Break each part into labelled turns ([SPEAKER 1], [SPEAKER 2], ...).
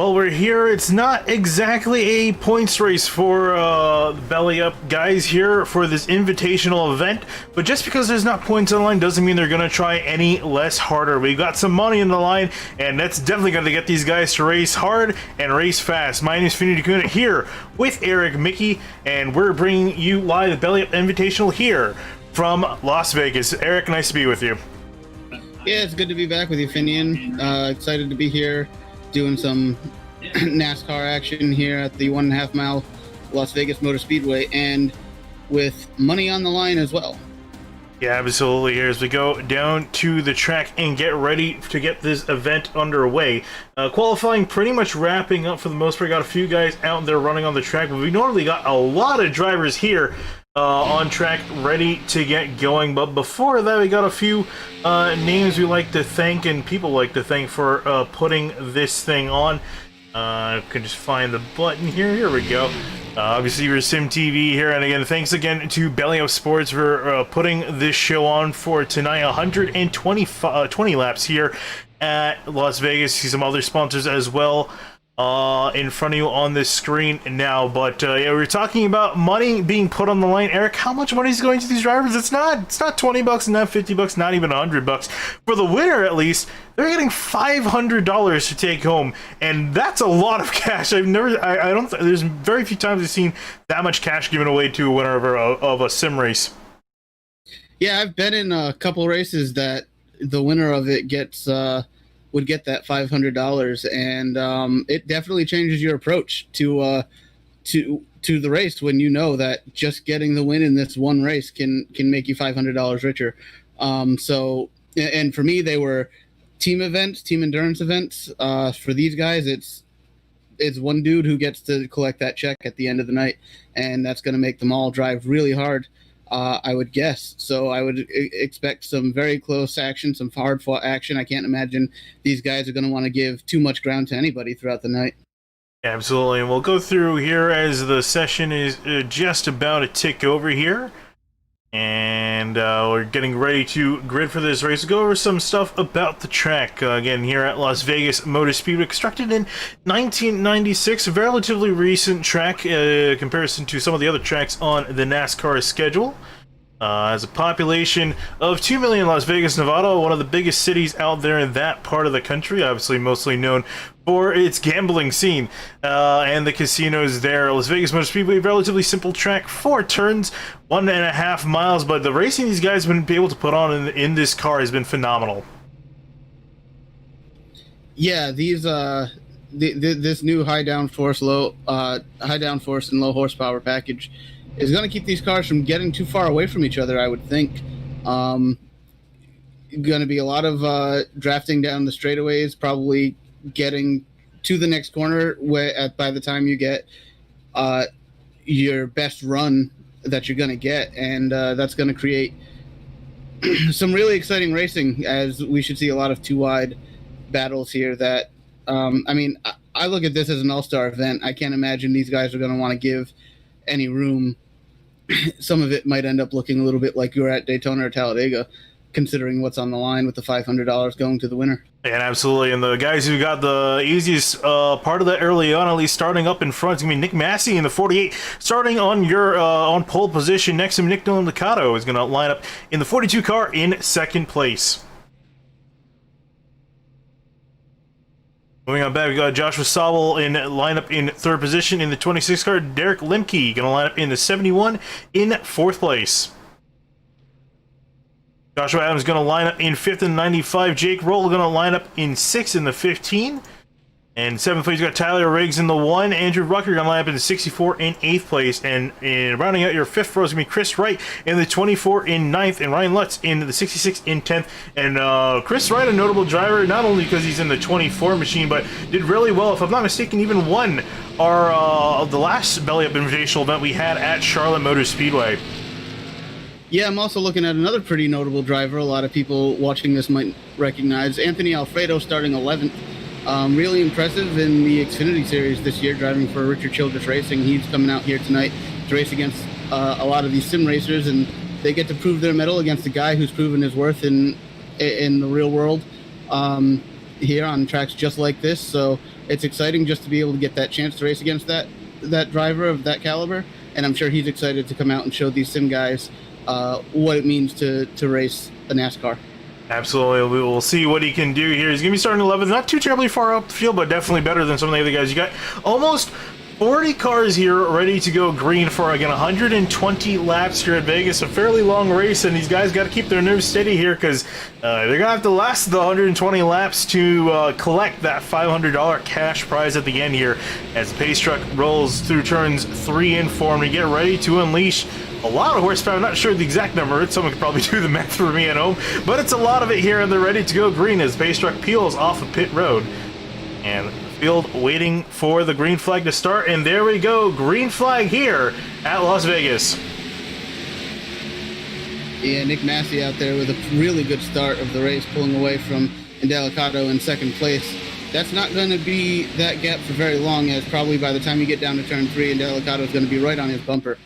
[SPEAKER 1] Well, we're here. It's not exactly a points race for the Belly Up guys here for this invitational event, but just because there's not points on the line doesn't mean they're going to try any less harder. We got some money in the line, and that's definitely going to get these guys to race hard and race fast. My name is Finny DeCuna here with Eric Mickey, and we're bringing you live the Belly Up Invitational here from Las Vegas. Eric, nice to be with you.
[SPEAKER 2] Yeah, it's good to be back with you, Finian. Excited to be here doing some NASCAR action here at the 1.5 mile Las Vegas Motor Speedway, and with money on the line as well.
[SPEAKER 1] Yeah, absolutely. Here as we go down to the track and get ready to get this event underway. Qualifying pretty much wrapping up for the most part. Got a few guys out there running on the track, but we normally got a lot of drivers here on track ready to get going. But before that, we got a few names we like to thank and people like to thank for putting this thing on. I can just find the button here. Here we go. Obviously, we're Sim TV here, and again, thanks again to Belly Up Sports for putting this show on for tonight. 120 laps here at Las Vegas. See some other sponsors as well in front of you on this screen now. But yeah, we're talking about money being put on the line. Eric, how much money is going to these drivers? It's not $20, not $50, not even $100. For the winner, at least, they're getting $500 to take home, and that's a lot of cash. I don't. There's very few times I've seen that much cash given away to a winner of a sim race.
[SPEAKER 2] Yeah, I've been in a couple races that the winner of it gets would get that $500, and it definitely changes your approach to the race when you know that just getting the win in this one race can make you $500 richer. So, and for me, they were team events, team endurance events. For these guys, it's one dude who gets to collect that check at the end of the night, and that's going to make them all drive really hard, I would guess. So I would expect some very close action, some hard-fought action. I can't imagine these guys are going to want to give too much ground to anybody throughout the night.
[SPEAKER 1] Absolutely, and we'll go through here as the session is just about to tick over here. And we're getting ready to grid for this race. We'll go over some stuff about the track. Again, here at Las Vegas Motor Speedway, constructed in 1996, a relatively recent track in comparison to some of the other tracks on the NASCAR schedule. Has a population of 2 million. Las Vegas, Nevada, one of the biggest cities out there in that part of the country, obviously mostly known for its gambling scene and the casinos there. Las Vegas Motor Speedway, relatively simple track, 4 turns, 1.5 miles, but the racing these guys have been able to put on in this car has been phenomenal.
[SPEAKER 2] Yeah, these this new high downforce and low horsepower package is going to keep these cars from getting too far away from each other, I would think. Going to be a lot of drafting down the straightaways, probably getting to the next corner by the time you get your best run that you're going to get. And that's going to create some really exciting racing, as we should see a lot of two-wide battles here that, I mean, I look at this as an all-star event. I can't imagine these guys are going to want to give any room. Some of it might end up looking a little bit like you're at Daytona or Talladega, considering what's on the line with the $500 going to the winner.
[SPEAKER 1] And absolutely, and the guys who got the easiest part of that early on, at least starting up in front, is going to be Nick Massey in the 48, starting on your on pole position. Next to Nick Nolan is going to line up in the 42 car in second place. Moving on back, we got Joshua Sobel in lineup in third position in the 26 car. Derek Lemke going to line up in the 71 in fourth place. Joshua Adams going to line up in fifth in the 95. Jake Roll going to line up in sixth in the 15. And seventh place, you got Tyler Riggs in the 1. Andrew Rucker going to line up in the 64 in 8th place. And rounding out your 5th row is going to be Chris Wright in the 24 in 9th. And Ryan Lutz in the 66 in 10th. And Chris Wright, a notable driver, not only because he's in the 24 machine, but did really well. If I'm not mistaken, even won the last Belly Up Invitational event we had at Charlotte Motor Speedway.
[SPEAKER 2] Yeah, I'm also looking at another pretty notable driver a lot of people watching this might recognize. Anthony Alfredo starting 11th. Really impressive in the Xfinity Series this year, driving for Richard Childress Racing. He's coming out here tonight to race against a lot of these sim racers, and they get to prove their mettle against a guy who's proven his worth in the real world here on tracks just like this. So it's exciting just to be able to get that chance to race against that driver of that caliber, and I'm sure he's excited to come out and show these sim guys what it means to race a NASCAR.
[SPEAKER 1] Absolutely, we will see what he can do here. He's going to be starting 11th, not too terribly far up the field, but definitely better than some of the other guys. You got almost 40 cars here ready to go green for, again, 120 laps here at Vegas. A fairly long race, and these guys got to keep their nerves steady here because they're going to have to last the 120 laps to collect that $500 cash prize at the end here as the pace truck rolls through turns 3 and 4 and we get ready to unleash a lot of horsepower. I'm not sure the exact number. Someone could probably do the math for me at home, but it's a lot of it here, and they're ready to go green as the pace truck peels off of pit road. And the field waiting for the green flag to start, and there we go. Green flag here at Las Vegas.
[SPEAKER 2] Yeah, Nick Massey out there with a really good start of the race, pulling away from Indelicato in second place. That's not going to be that gap for very long, as probably by the time you get down to turn 3, Indelicato is going to be right on his bumper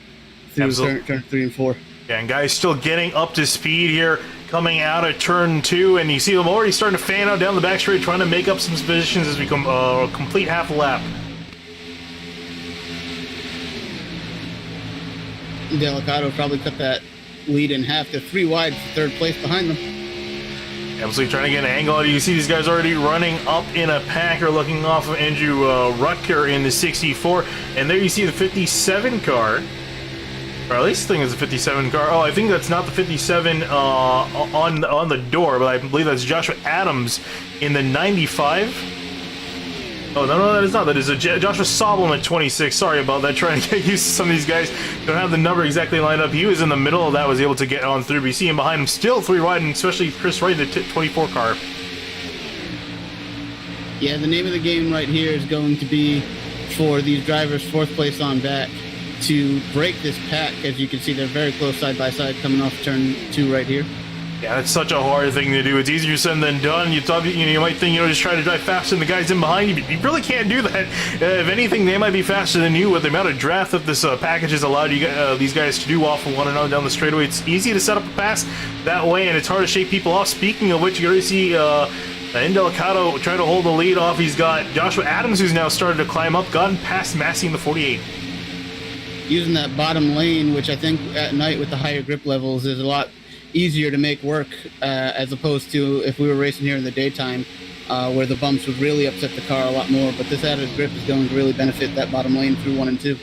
[SPEAKER 2] through turn 3 and 4.
[SPEAKER 1] Yeah, and guys still getting up to speed here, coming out of turn 2, and you see them already starting to fan out down the back straight, trying to make up some positions as we complete half a lap.
[SPEAKER 2] Indelicato probably cut that lead in half. They're 3 wide for third place behind them.
[SPEAKER 1] Absolutely trying to get an angle. You see these guys already running up in a pack or looking off of Andrew Rutker in the 64, and there you see the 57 car. Or at least I think it's a 57 car. Oh, I think that's not the 57 on the door, but I believe that's Joshua Adams in the 95. Oh, no, that is not. That is a Joshua Sobel in the 26. Sorry about that. Trying to get used to some of these guys. Don't have the number exactly lined up. He was in the middle of that, was able to get on through. But you see him behind him still 3 wide, and especially Chris Wright in the 24 car.
[SPEAKER 2] Yeah, the name of the game right here is going to be for these drivers 4th place on back to break this pack. As you can see, they're very close side by side coming off turn 2 right here.
[SPEAKER 1] Yeah, it's such a hard thing to do. It's easier said than done. You thought, you might think, just try to drive faster than the guys in behind you. You really can't do that. If anything, they might be faster than you with the amount of draft that this package has allowed you these guys to do off of one another down the straightaway. It's easy to set up a pass that way, and it's hard to shake people off. Speaking of which, you already see Indelicato trying to hold the lead off. He's got Joshua Adams, who's now started to climb up, gotten past Massey in the 48.
[SPEAKER 2] Using that bottom lane, which I think at night with the higher grip levels is a lot easier to make work as opposed to if we were racing here in the daytime where the bumps would really upset the car a lot more. But this added grip is going to really benefit that bottom lane through 1 and 2.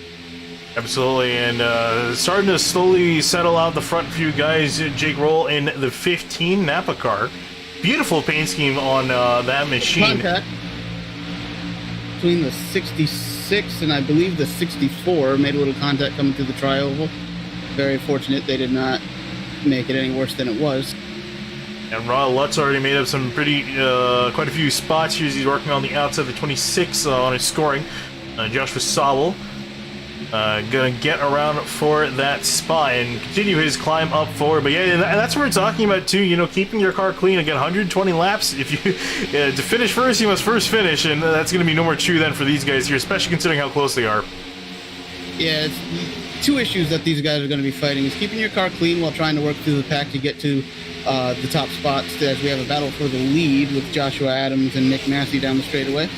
[SPEAKER 1] Absolutely, and starting to slowly settle out the front few guys. Jake Roll in the 15 Napa car. Beautiful paint scheme on that machine.
[SPEAKER 2] Contact between the 66 and I believe the 64. Made a little contact coming through the tri-oval. Very fortunate they did not make it any worse than it was.
[SPEAKER 1] And Ron Lutz already made up some pretty, quite a few spots here. He's working on the outside of the 26 on his scoring. Joshua Sobel gonna get around for that spot and continue his climb up forward. But yeah, and that's what we're talking about too. Keeping your car clean. Again, 120 laps. If you to finish first, you must first finish, and that's gonna be no more true then for these guys here, especially considering how close they are.
[SPEAKER 2] Yeah, it's 2 issues that these guys are going to be fighting is keeping your car clean while trying to work through the pack to get to the top spots, as we have a battle for the lead with Joshua Adams and Nick Massey down the straightaway.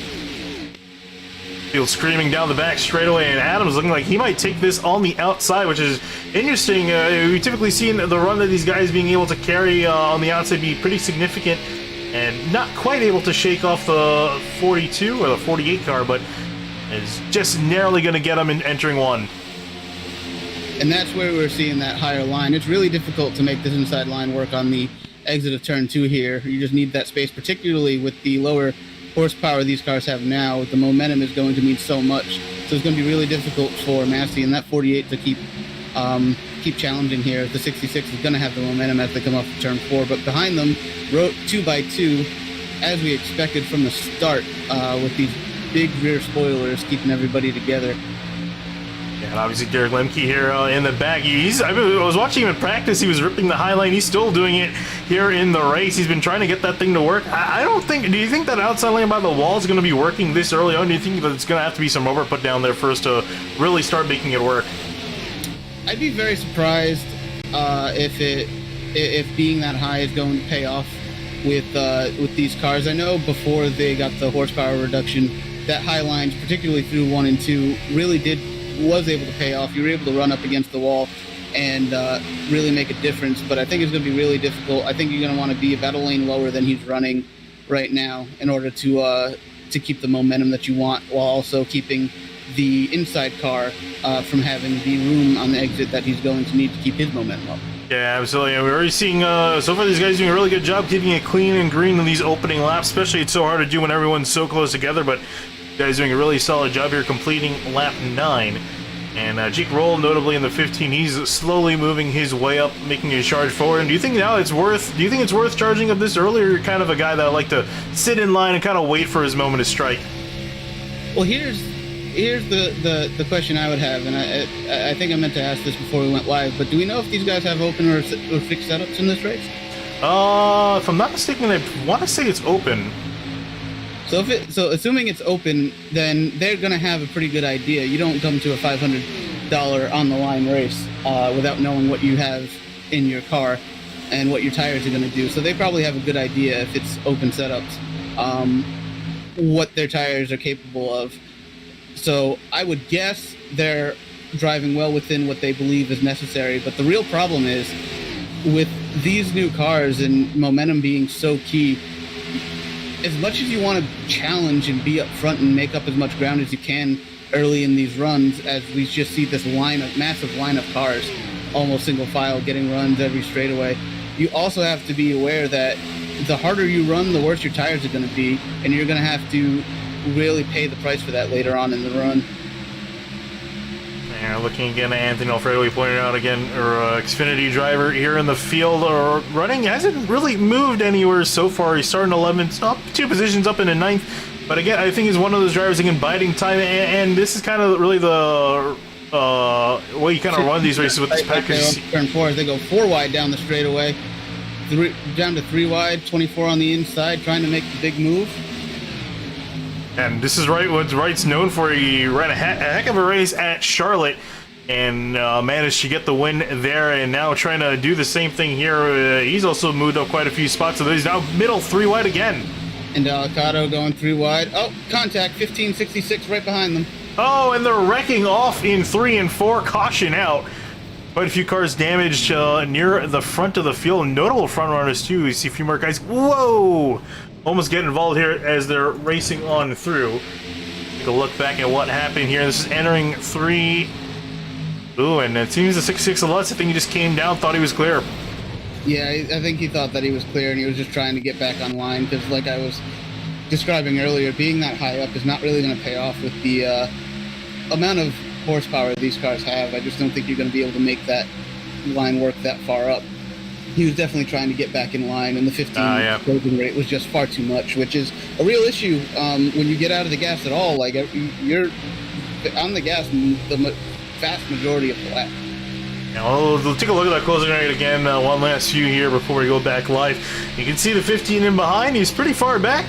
[SPEAKER 1] Field screaming down the back straightaway, and Adams looking like he might take this on the outside, which is interesting. We typically seen the run that these guys being able to carry on the outside be pretty significant, and not quite able to shake off the 42 or the 48 car, but is just narrowly going to get them in entering 1.
[SPEAKER 2] And that's where we're seeing that higher line. It's really difficult to make this inside line work on the exit of turn 2 here. You just need that space, particularly with the lower horsepower these cars have now. The momentum is going to mean so much. So it's going to be really difficult for Massey and that 48 to keep challenging here. The 66 is going to have the momentum as they come off turn 4. But behind them, 2x2, as we expected from the start, with these big rear spoilers keeping everybody together.
[SPEAKER 1] Yeah, and obviously Derek Lemke here in the back. I was watching him in practice. He was ripping the high line. He's still doing it here in the race. He's been trying to get that thing to work. I don't think... Do you think that outside lane by the wall is going to be working this early on? Do you think that it's going to have to be some rubber put down there first to really start making it work?
[SPEAKER 2] I'd be very surprised if being that high is going to pay off with these cars. I know before they got the horsepower reduction that high lines, particularly through 1 and 2, really was able to pay off. You were able to run up against the wall and really make a difference. But I think it's going to be really difficult. I think you're going to want to be about a lane lower than he's running right now in order to keep the momentum that you want, while also keeping the inside car from having the room on the exit that he's going to need to keep his momentum up.
[SPEAKER 1] Yeah, absolutely. And we're already seeing, so far these guys doing a really good job keeping it clean and green in these opening laps, especially it's so hard to do when everyone's so close together, but guys doing a really solid job here completing lap 9. And Jake Roll, notably in the 15, he's slowly moving his way up, making a charge forward. And do you think it's worth charging up this early, or you're kind of a guy that like to sit in line and kind of wait for his moment to strike?
[SPEAKER 2] Well, here's the question I would have, and I think I meant to ask this before we went live, but do we know if these guys have open or fixed setups in this race?
[SPEAKER 1] If I'm not mistaken, I want to say it's open.
[SPEAKER 2] So assuming it's open, then they're going to have a pretty good idea. You don't come to a $500 on the line race without knowing what you have in your car and what your tires are going to do. So they probably have a good idea, if it's open setups, what their tires are capable of. So I would guess they're driving well within what they believe is necessary. But the real problem is, with these new cars and momentum being so key, as much as you want to challenge and be up front and make up as much ground as you can early in these runs, as we just see this massive line of cars, almost single file, getting runs every straightaway, you also have to be aware that the harder you run, the worse your tires are going to be, and you're going to have to really pay the price for that later on in the run.
[SPEAKER 1] Yeah, looking again at Anthony Alfredo, we pointed out again, our Xfinity driver here in the field, or running, hasn't really moved anywhere so far. He's starting 11th, up 2 positions up into 9th. But again, I think he's one of those drivers that can biding time, and this is kind of really the way you kind of run these races with this package.
[SPEAKER 2] Turn 4, they go 4 wide down the straightaway, down to 3 wide, 24 on the inside, trying to make the big move.
[SPEAKER 1] And this is what Wright's known for. He ran a heck of a race at Charlotte and managed to get the win there, and now trying to do the same thing here. He's also moved up quite a few spots, so he's now middle 3 wide again.
[SPEAKER 2] And Delicado going 3 wide. Oh, contact, 1566 right behind them.
[SPEAKER 1] Oh, and they're wrecking off in 3 and 4, caution out. Quite a few cars damaged near the front of the field, notable front runners too. You see a few more guys, whoa! Almost get involved here as they're racing on through. Take a look back at what happened here. This is entering 3. Ooh, and it seems the 66 Lutz, I think he just came down, thought he was clear.
[SPEAKER 2] Yeah, I think he thought that he was clear, and he was just trying to get back on line, because like I was describing earlier, being that high up is not really going to pay off with the amount of horsepower these cars have. I just don't think you're going to be able to make that line work that far up. He was definitely trying to get back in line, and the 15 closing rate was just far too much, which is a real issue when you get out of the gas at all. Like, you're on the gas the vast majority of the lap.
[SPEAKER 1] Now, we'll take a look at that closing rate again, one last few here before we go back live. You can see the 15 in behind. He's pretty far back.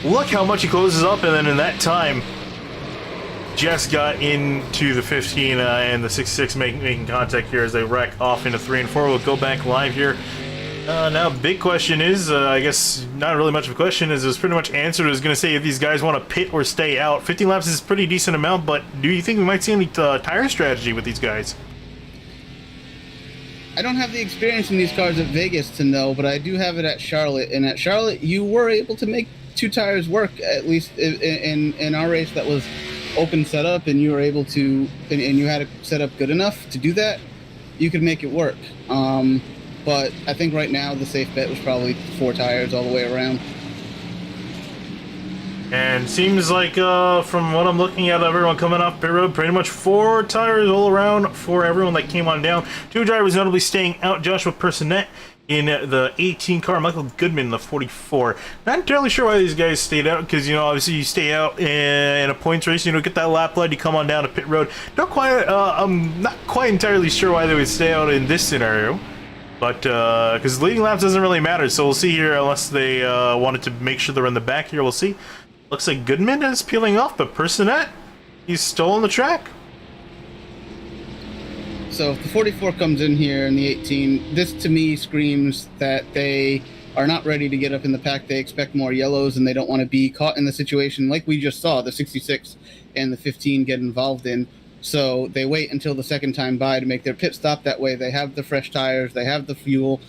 [SPEAKER 1] Look how much he closes up, and then in that time, just got into the 15 and the 66 making contact here as they wreck off into 3 and 4. We'll go back live here. Now, big question is, I guess not really much of a question, as it was pretty much answered. I was going to say if these guys want to pit or stay out. 15 laps is a pretty decent amount, but do you think we might see any tire strategy with these guys?
[SPEAKER 2] I don't have the experience in these cars at Vegas to know, but I do have it at Charlotte. And at Charlotte, you were able to make 2 tires work, at least in our race that was open setup, and you were able to, and you had a setup good enough to do that, you could make it work. But I think right now the safe bet was probably 4 tires all the way around.
[SPEAKER 1] And seems like from what I'm looking at, everyone coming off pit road, pretty much 4 tires all around for everyone that came on down. 2 drivers notably staying out: Joshua Personette in the 18 car, Michael Goodman in the 44. Not entirely sure why these guys stayed out, because, you know, obviously you stay out in a points race, you know, get that lap lead, you come on down to pit road. I'm not quite entirely sure why they would stay out in this scenario, but because leading laps doesn't really matter, so we'll see here, unless they wanted to make sure they're in the back here. We'll see. Looks like Goodman is peeling off, but Personette, he's still on the track. So if the 44 comes in here and the 18, this to me screams that they
[SPEAKER 2] are not ready to get up in the pack. They expect more yellows, and they don't want to be caught in the situation like we just saw the 66 and the 15 get involved in. So they wait until the second time by to make their pit stop. That way they have the fresh tires, they have the fuel,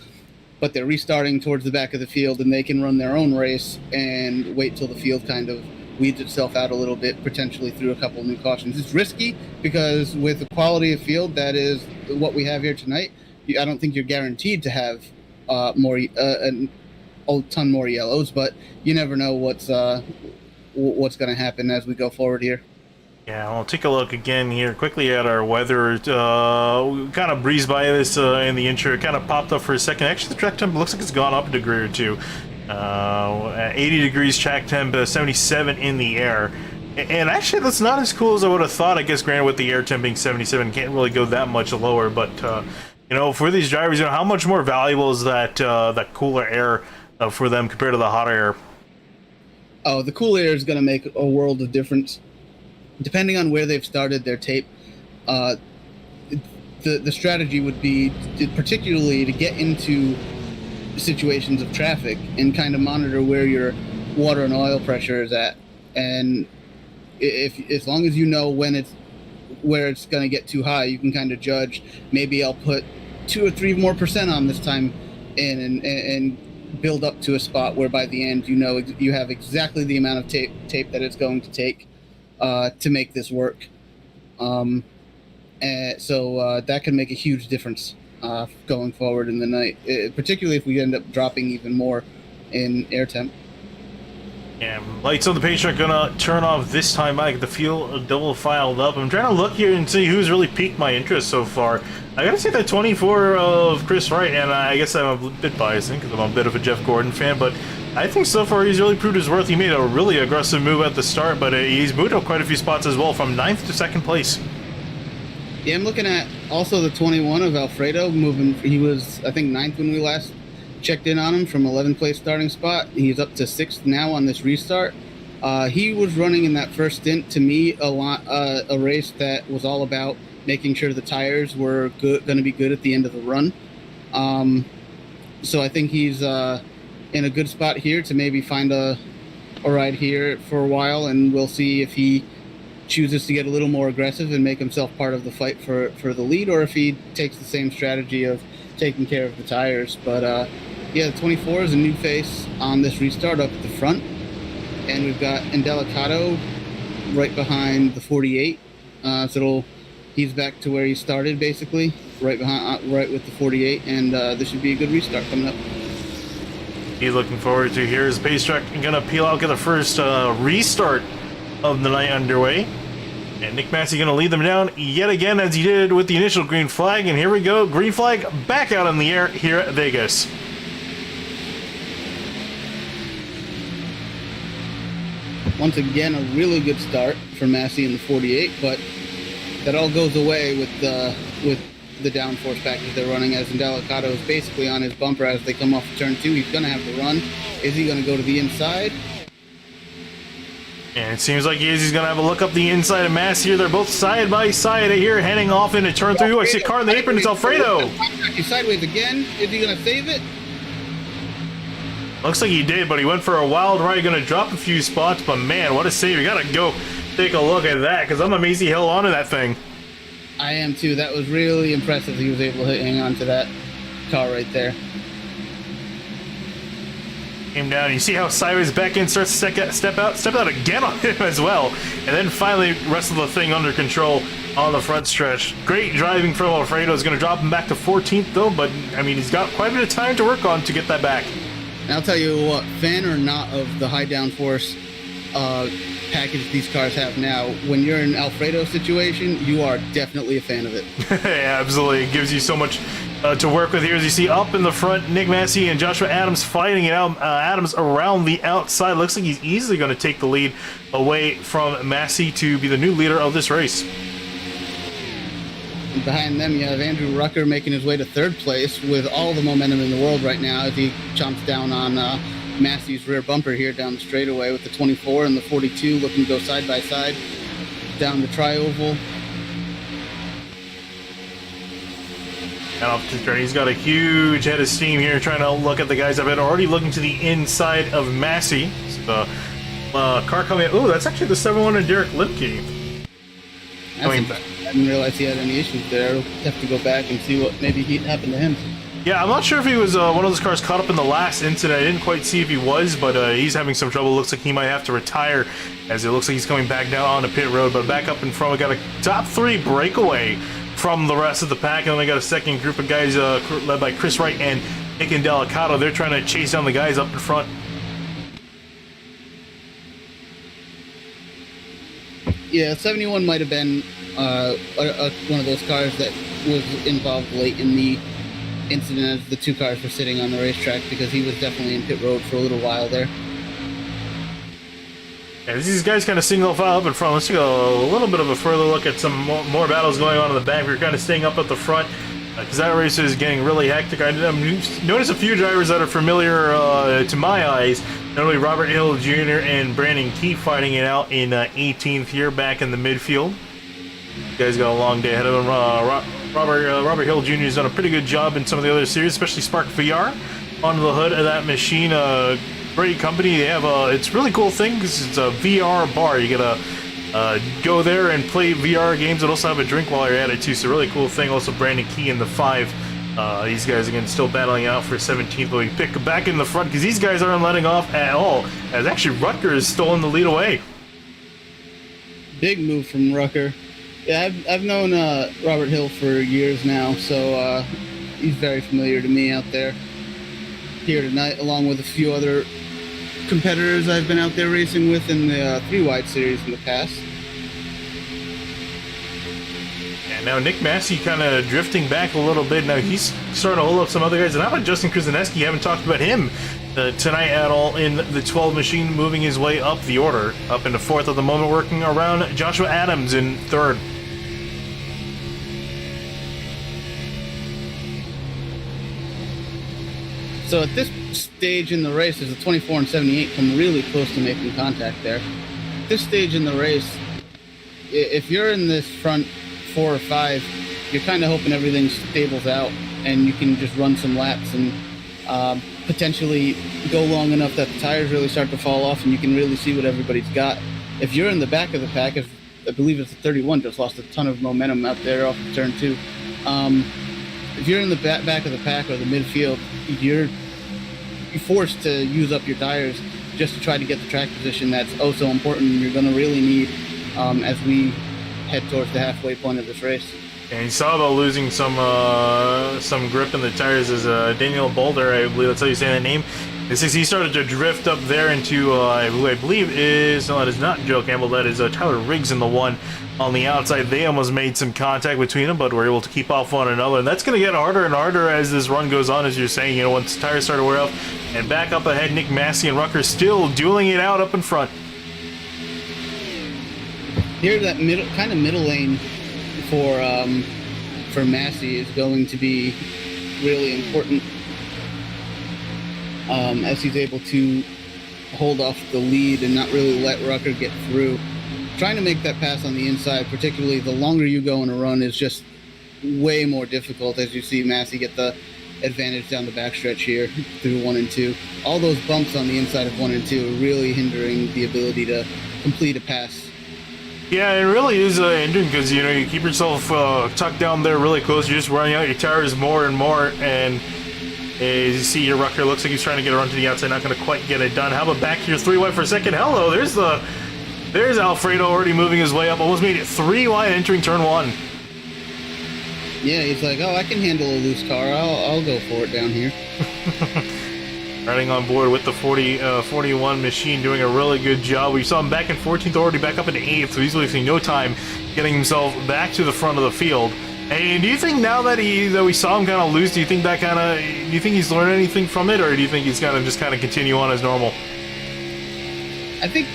[SPEAKER 2] but they're restarting towards the back of the field, and they can run their own race and wait till the field kind of weeds itself out a little bit, potentially through a couple of new cautions. It's risky because with the quality of field that is what we have here tonight, I don't think you're guaranteed to have a ton more yellows, but you never know what's going to happen as we go forward here.
[SPEAKER 1] Yeah, we'll take a look again here quickly at our weather. We kind of breezed by this in the intro. It kind of popped up for a second. Actually, the track temp looks like it's gone up a degree or two. At 80 degrees track temp, 77 in the air. And actually, that's not as cool as I would have thought. I guess, granted, with the air temp being 77, can't really go that much lower. But, you know, for these drivers, you know, how much more valuable is that cooler air for them compared to the hot air?
[SPEAKER 2] Oh, the cool air is going to make a world of difference. Depending on where they've started their tape, the strategy would be particularly to get into situations of traffic and kind of monitor where your water and oil pressure is at. And if as long as you know where it's going to get too high, you can kind of judge, maybe I'll put 2 or 3 more % on this time and build up to a spot where by the end, you know, you have exactly the amount of tape that it's going to take to make this work. And so that can make a huge difference going forward in the night, particularly if we end up dropping even more in air temp.
[SPEAKER 1] Yeah, lights on the pace are gonna turn off this time. I get the field double filed up. I'm trying to look here and see who's really piqued my interest so far. I gotta say that 24 of Chris Wright, and I guess I'm a bit biased because I'm a bit of a Jeff Gordon fan, but I think so far he's really proved his worth. He made a really aggressive move at the start, but he's moved up quite a few spots as well, from 9th to 2nd place.
[SPEAKER 2] Yeah, I'm looking at also the 21 of Alfredo moving. He was, I think, 9th when we last checked in on him, from 11th place starting spot. He's up to 6th now on this restart. He was running in that first stint, to me, a race that was all about making sure the tires were going to be good at the end of the run. So I think he's in a good spot here to maybe find a ride here for a while, and we'll see if he chooses to get a little more aggressive and make himself part of the fight for the lead, or if he takes the same strategy of taking care of the tires. But yeah, the 24 is a new face on this restart up at the front, and we've got Indelicato right behind the 48. So he's back to where he started, basically, right with the 48, and this should be a good restart coming up.
[SPEAKER 1] He's looking forward to. Here's pace track gonna peel out, get the first restart of the night underway. And Nick Massey gonna lead them down yet again, as he did with the initial green flag. And here we go, green flag back out in the air here at Vegas.
[SPEAKER 2] Once again, a really good start for Massey in the 48, but that all goes away with the downforce package they're running, as Indelicato is basically on his bumper as they come off of turn 2. He's gonna have to run. Is he gonna go to the inside?
[SPEAKER 1] And it seems like he is. He's going to have a look up the inside of Mass here. They're both side by side here, heading off into turn 3. I see a car in the apron. It's Alfredo.
[SPEAKER 2] He's sideways again. Is he going to save it?
[SPEAKER 1] Looks like he did, but he went for a wild ride. Going to drop a few spots, but man, what a save. You got to go take a look at that, because I'm amazed he held on to that thing.
[SPEAKER 2] I am too. That was really impressive. He was able to hang on to that car right there.
[SPEAKER 1] Came down, you see how sideways back in starts to step out again on him as well, and then finally wrestled the thing under control on the front stretch. Great driving from Alfredo. Is going to drop him back to 14th though, but I mean, he's got quite a bit of time to work on to get that back.
[SPEAKER 2] And I'll tell you what, fan or not of the high downforce package these cars have now, when you're in Alfredo's situation, you are definitely a fan of it.
[SPEAKER 1] Yeah, absolutely. It gives you so much to work with here. As you see up in the front, Nick Massey and Joshua Adams fighting it out. Adams around the outside. Looks like he's easily going to take the lead away from Massey to be the new leader of this race.
[SPEAKER 2] And behind them, you have Andrew Rucker making his way to 3rd place with all the momentum in the world right now, as he chomps down on Massey's rear bumper here down the straightaway, with the 24 and the 42 looking to go side by side down the tri-oval.
[SPEAKER 1] And off to turn. He's got a huge head of steam here, trying to look at the guys up ahead. Already looking to the inside of Massey. So the car coming. Oh, that's actually the 7-1 of Derek Limke.
[SPEAKER 2] I didn't realize he had any issues there. I'll have to go back and see what maybe happened to him.
[SPEAKER 1] Yeah, I'm not sure if he was one of those cars caught up in the last incident. I didn't quite see if he was, but he's having some trouble. Looks like he might have to retire, as it looks like he's coming back down onto pit road. But back up in front, we got a top 3 breakaway from the rest of the pack, and then we got a second group of guys led by Chris Wright and Nick and Delicato. They're trying to chase down the guys up in front.
[SPEAKER 2] Yeah, 71 might have been one of those cars that was involved late in the incident as the 2 cars were sitting on the racetrack, because he was definitely in pit road for a little while there.
[SPEAKER 1] Yeah, these guys kind of single file up in front. Let's take a little bit of a further look at some more battles going on in the back. We're kind of staying up at the front because that race is getting really hectic. I noticed a few drivers that are familiar to my eyes. Not only Robert Hill Jr. and Brandon Keefe fighting it out in 18th here back in the midfield. You guys got a long day ahead of him. Robert Hill Jr. has done a pretty good job in some of the other series, especially Spark VR on the hood of that machine. Great company. They have it's a really cool thing because it's a VR bar. You gotta go there and play VR games and also have a drink while you're at it too. So really cool thing. Also Brandon Key in the 5. These guys again still battling out for 17th, but we pick back in the front because these guys aren't letting off at all. As actually Rutger has stolen the lead away.
[SPEAKER 2] Big move from Rucker. Yeah, I've known Robert Hill for years now, so he's very familiar to me out there. Here tonight, along with a few other competitors I've been out there racing with in the 3-wide series in the past.
[SPEAKER 1] And now Nick Massey kind of drifting back a little bit. Now he's starting to hold up some other guys. And how about Justin Krasinski? Haven't talked about him tonight at all in the 12 machine, moving his way up the order, up into 4th at the moment, working around Joshua Adams in 3rd.
[SPEAKER 2] So at this stage in the race, as the 24 and 78 come really close to making contact there. At this stage in the race, if you're in this front 4 or 5, you're kind of hoping everything stables out and you can just run some laps and potentially go long enough that the tires really start to fall off and you can really see what everybody's got. If you're in the back of the pack, if I believe it's the 31 just lost a ton of momentum out there off of turn 2. If you're in the back of the pack or the midfield, you're forced to use up your tires just to try to get the track position that's oh so important and you're going to really need as we head towards the halfway point of this race.
[SPEAKER 1] And you saw about losing some grip in the tires as Daniel Boulder, I believe that's how you say that name. He started to drift up there into, I believe is, no, that is not Joe Campbell, that is Tyler Riggs in the 1 on the outside. They almost made some contact between them, but were able to keep off one another. And that's going to get harder and harder as this run goes on, as you're saying, once tires start to wear off. And back up ahead, Nick Massey and Rucker still dueling it out up in front.
[SPEAKER 2] Here, that middle lane for Massey is going to be really important. As he's able to hold off the lead and not really let Rucker get through. Trying to make that pass on the inside, particularly the longer you go in a run, is just way more difficult as you see Massey get the advantage down the backstretch here through 1 and 2. All those bumps on the inside of 1 and 2 are really hindering the ability to complete a pass.
[SPEAKER 1] Yeah, it really is hindering because, you keep yourself tucked down there really close. You're just running out your tires more and more, and as you see here, Rucker looks like he's trying to get a run to the outside, not going to quite get it done. How about back here 3 wide for a second? Hello, there's Alfredo already moving his way up, almost made it 3 wide entering turn 1.
[SPEAKER 2] Yeah, he's like, oh, I can handle a loose car. I'll go for it down here.
[SPEAKER 1] Riding on board with the 41 machine, doing a really good job. We saw him back in 14th, already back up into 8th, so he's wasting no time getting himself back to the front of the field. And do you think now that we saw him kind of lose, do you think he's learned anything from it, or do you think he's gonna just kind of continue on as normal?
[SPEAKER 2] I think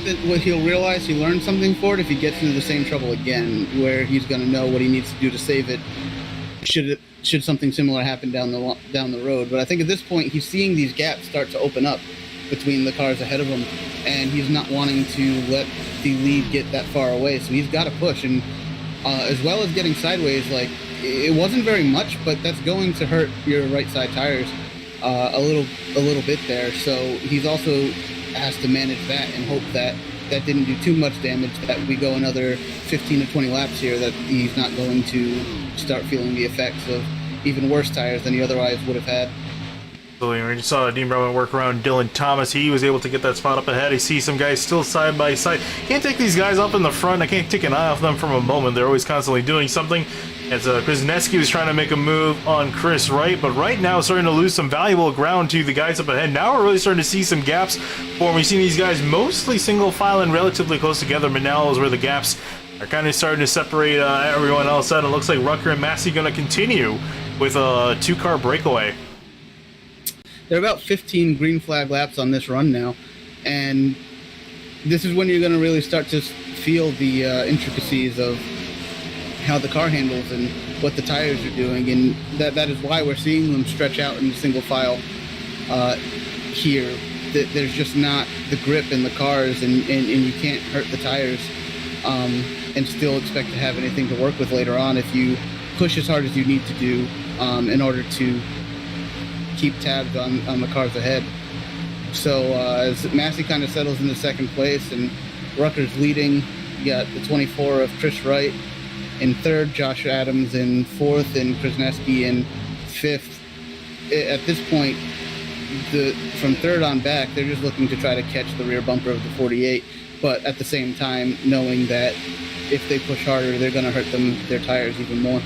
[SPEAKER 2] that what he'll realize, he learned something for it if he gets into the same trouble again, where he's going to know what he needs to do to save it should something similar happen down the road. But I think at this point he's seeing these gaps start to open up between the cars ahead of him, and he's not wanting to let the lead get that far away, so he's got to push. And as well as getting sideways. Like, it wasn't very much, but that's going to hurt your right side tires a little bit there. So he's also has to manage that and hope that that didn't do too much damage, that we go another 15 to 20 laps here, that he's not going to start feeling the effects of even worse tires than he otherwise would have had.
[SPEAKER 1] We just saw Dean Brown work around Dylan Thomas. He was able to get that spot up ahead. I see some guys still side by side. Can't take these guys up in the front. I can't take an eye off them from a moment. They're always constantly doing something. As Krasneski was trying to make a move on Chris Wright, but right now starting to lose some valuable ground to the guys up ahead. Now we're really starting to see some gaps form. We've seen these guys mostly single file and relatively close together, but now is where the gaps are kind of starting to separate everyone else out. It looks like Rucker and Massey going to continue with a 2-car breakaway.
[SPEAKER 2] There are about 15 green flag laps on this run now, and this is when you're going to really start to feel the intricacies of how the car handles and what the tires are doing, and that is why we're seeing them stretch out in single file here. There's just not the grip in the cars, and you can't hurt the tires and still expect to have anything to work with later on if you push as hard as you need to do in order to keep tabs on the cars ahead. So as Massey kind of settles into second place and Rucker's leading, you got the 24 of Chris Wright in third, Josh Adams in fourth, and Krasneski in fifth. At this point, from third on back, they're just looking to try to catch the rear bumper of the 48, but at the same time knowing that if they push harder, they're going to hurt their tires even more.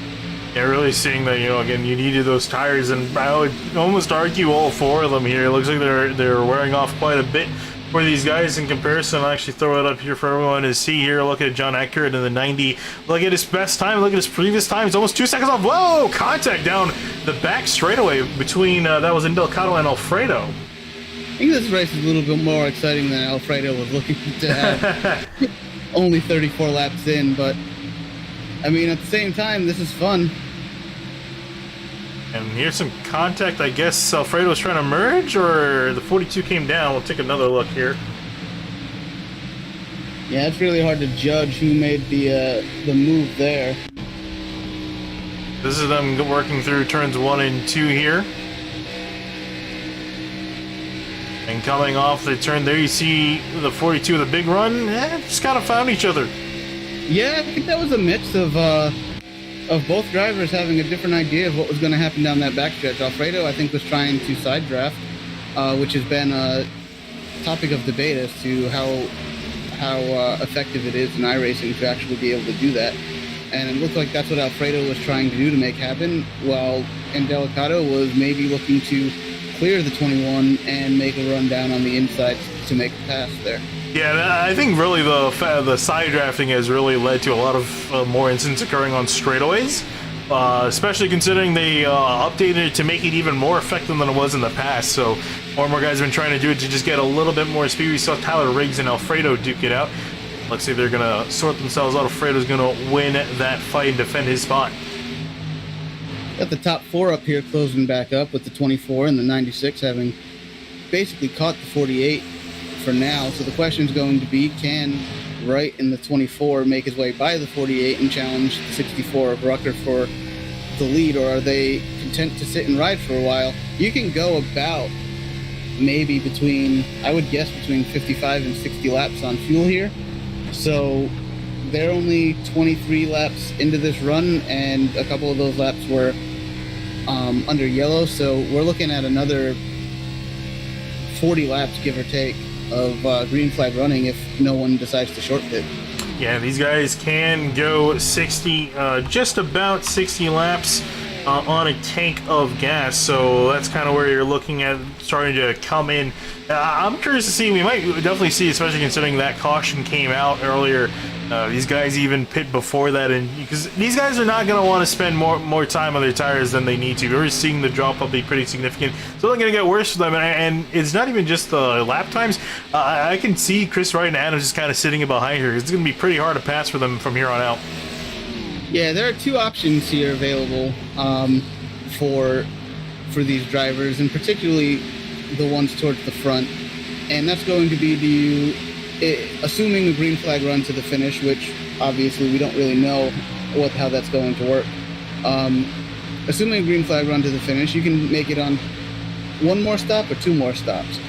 [SPEAKER 1] Yeah, really seeing that, again, you needed those tires, and I would almost argue all 4 of them here. It looks like they're wearing off quite a bit for these guys in comparison. I'll actually throw it up here for everyone to see here. Look at John Eckert in the 90. Look at his best time. Look at his previous time. He's almost 2 seconds off. Whoa! Contact down the back straightaway between, that was Indelicato and Alfredo.
[SPEAKER 2] I think this race is a little bit more exciting than Alfredo was looking to have. Only 34 laps in, but I mean, at the same time, this is fun.
[SPEAKER 1] And here's some contact. I guess Alfredo was trying to merge, or the 42 came down. We'll take another look here.
[SPEAKER 2] Yeah, it's really hard to judge who made the move there.
[SPEAKER 1] This is them working through turns 1 and 2 here. And coming off the turn there, you see the 42 with a big run. Just kind of found each other.
[SPEAKER 2] Yeah, I think that was a mix of both drivers having a different idea of what was going to happen down that backstretch. Alfredo, I think, was trying to side draft, which has been a topic of debate as to how effective it is in iRacing to actually be able to do that. And it looked like that's what Alfredo was trying to do to make happen, while Indelicato was maybe looking to clear the 21 and make a run down on the inside to make a pass there.
[SPEAKER 1] Yeah, I think really the side drafting has really led to a lot of more incidents occurring on straightaways, especially considering they updated it to make it even more effective than it was in the past. So more and more guys have been trying to do it to just get a little bit more speed. We saw Tyler Riggs and Alfredo duke it out. Let's see if they're going to sort themselves out. Alfredo's going to win that fight and defend his spot.
[SPEAKER 2] Got the top 4 up here closing back up, with the 24 and the 96 having basically caught the 48 for now. So the question is going to be, can Wright in the 24 make his way by the 48 and challenge the 64 of Rucker for the lead, or are they content to sit and ride for a while? You can go about maybe I would guess between 55 and 60 laps on fuel here. So they're only 23 laps into this run, and a couple of those laps were under yellow. So we're looking at another 40 laps, give or take, of green flag running if no one decides to short pit.
[SPEAKER 1] Yeah, these guys can go 60, just about 60 laps on a tank of gas, so that's kind of where you're looking at starting to come in. I'm curious to see, we might definitely see, especially considering that caution came out earlier, these guys even pit before that, and because these guys are not going to want to spend more time on their tires than they need to. We're seeing the drop up be pretty significant, so they're going to get worse for them, and it's not even just the lap times. I can see Chris Wright and Adams just kind of sitting behind here. It's going to be pretty hard to pass for them from here on out.
[SPEAKER 2] Yeah, there are 2 options here available for these drivers, and particularly the ones towards the front. And that's going to be assuming a green flag run to the finish, which obviously we don't really know how that's going to work. Assuming a green flag run to the finish, you can make it on one more stop or two more stops.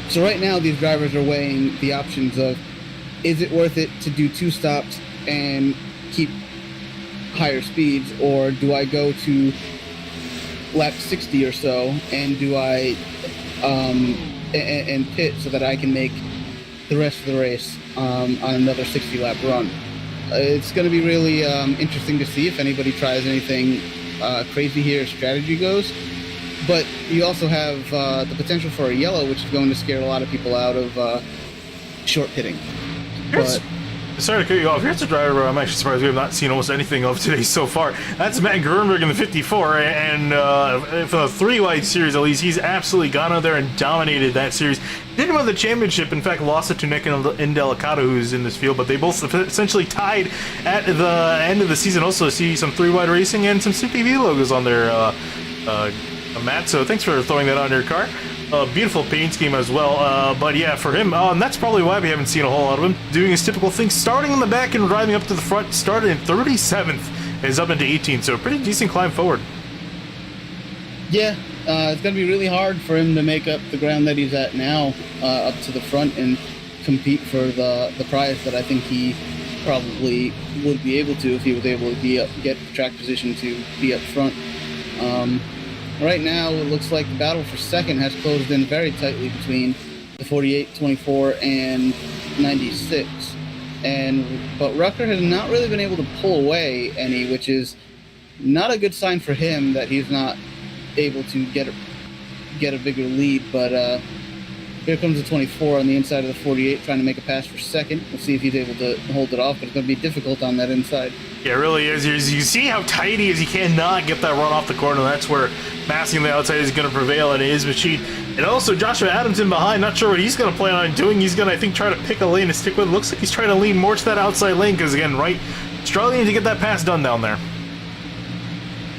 [SPEAKER 2] So right now, these drivers are weighing the options of, is it worth it to do 2 stops and keep higher speeds, or do I go to lap 60 or so and do I and pit so that I can make the rest of the race on another 60 lap run. It's going to be really interesting to see if anybody tries anything crazy here as strategy goes. But you also have the potential for a yellow, which is going to scare a lot of people out of short pitting.
[SPEAKER 1] Sorry to cut you off. Here's a driver I'm actually surprised we have not seen almost anything of today so far. That's Matt Gernberg in the 54, and for the 3-wide series at least, he's absolutely gone out there and dominated that series. Didn't win the championship, in fact lost it to Nick Indelicato, who's in this field, but they both essentially tied at the end of the season. Also see some 3-wide racing and some CPV logos on their Matt, so thanks for throwing that on your car. Beautiful paint scheme as well, but yeah, for him, and that's probably why we haven't seen a whole lot of him doing his typical thing, starting in the back and driving up to the front. Started in 37th, is up into 18th, so a pretty decent climb forward.
[SPEAKER 2] Yeah, it's going to be really hard for him to make up the ground that he's at now, up to the front and compete for the prize that I think he probably would be able to if he was able to get track position to be up front. Right now, it looks like the battle for second has closed in very tightly between the 48, 24, and 96. But Rucker has not really been able to pull away any, which is not a good sign for him that he's not able to get a bigger lead. But here comes the 24 on the inside of the 48, trying to make a pass for second. We'll see if he's able to hold it off, but it's going to be difficult on that inside.
[SPEAKER 1] Yeah, it really is. You see how tight he is. He cannot get that run off the corner. That's where Massey on the outside is going to prevail in his machine. And also Joshua Adams in behind. Not sure what he's going to plan on doing. He's going to, I think, try to pick a lane to stick with. Looks like he's trying to lean more to that outside lane because, again, struggling to get that pass done down there.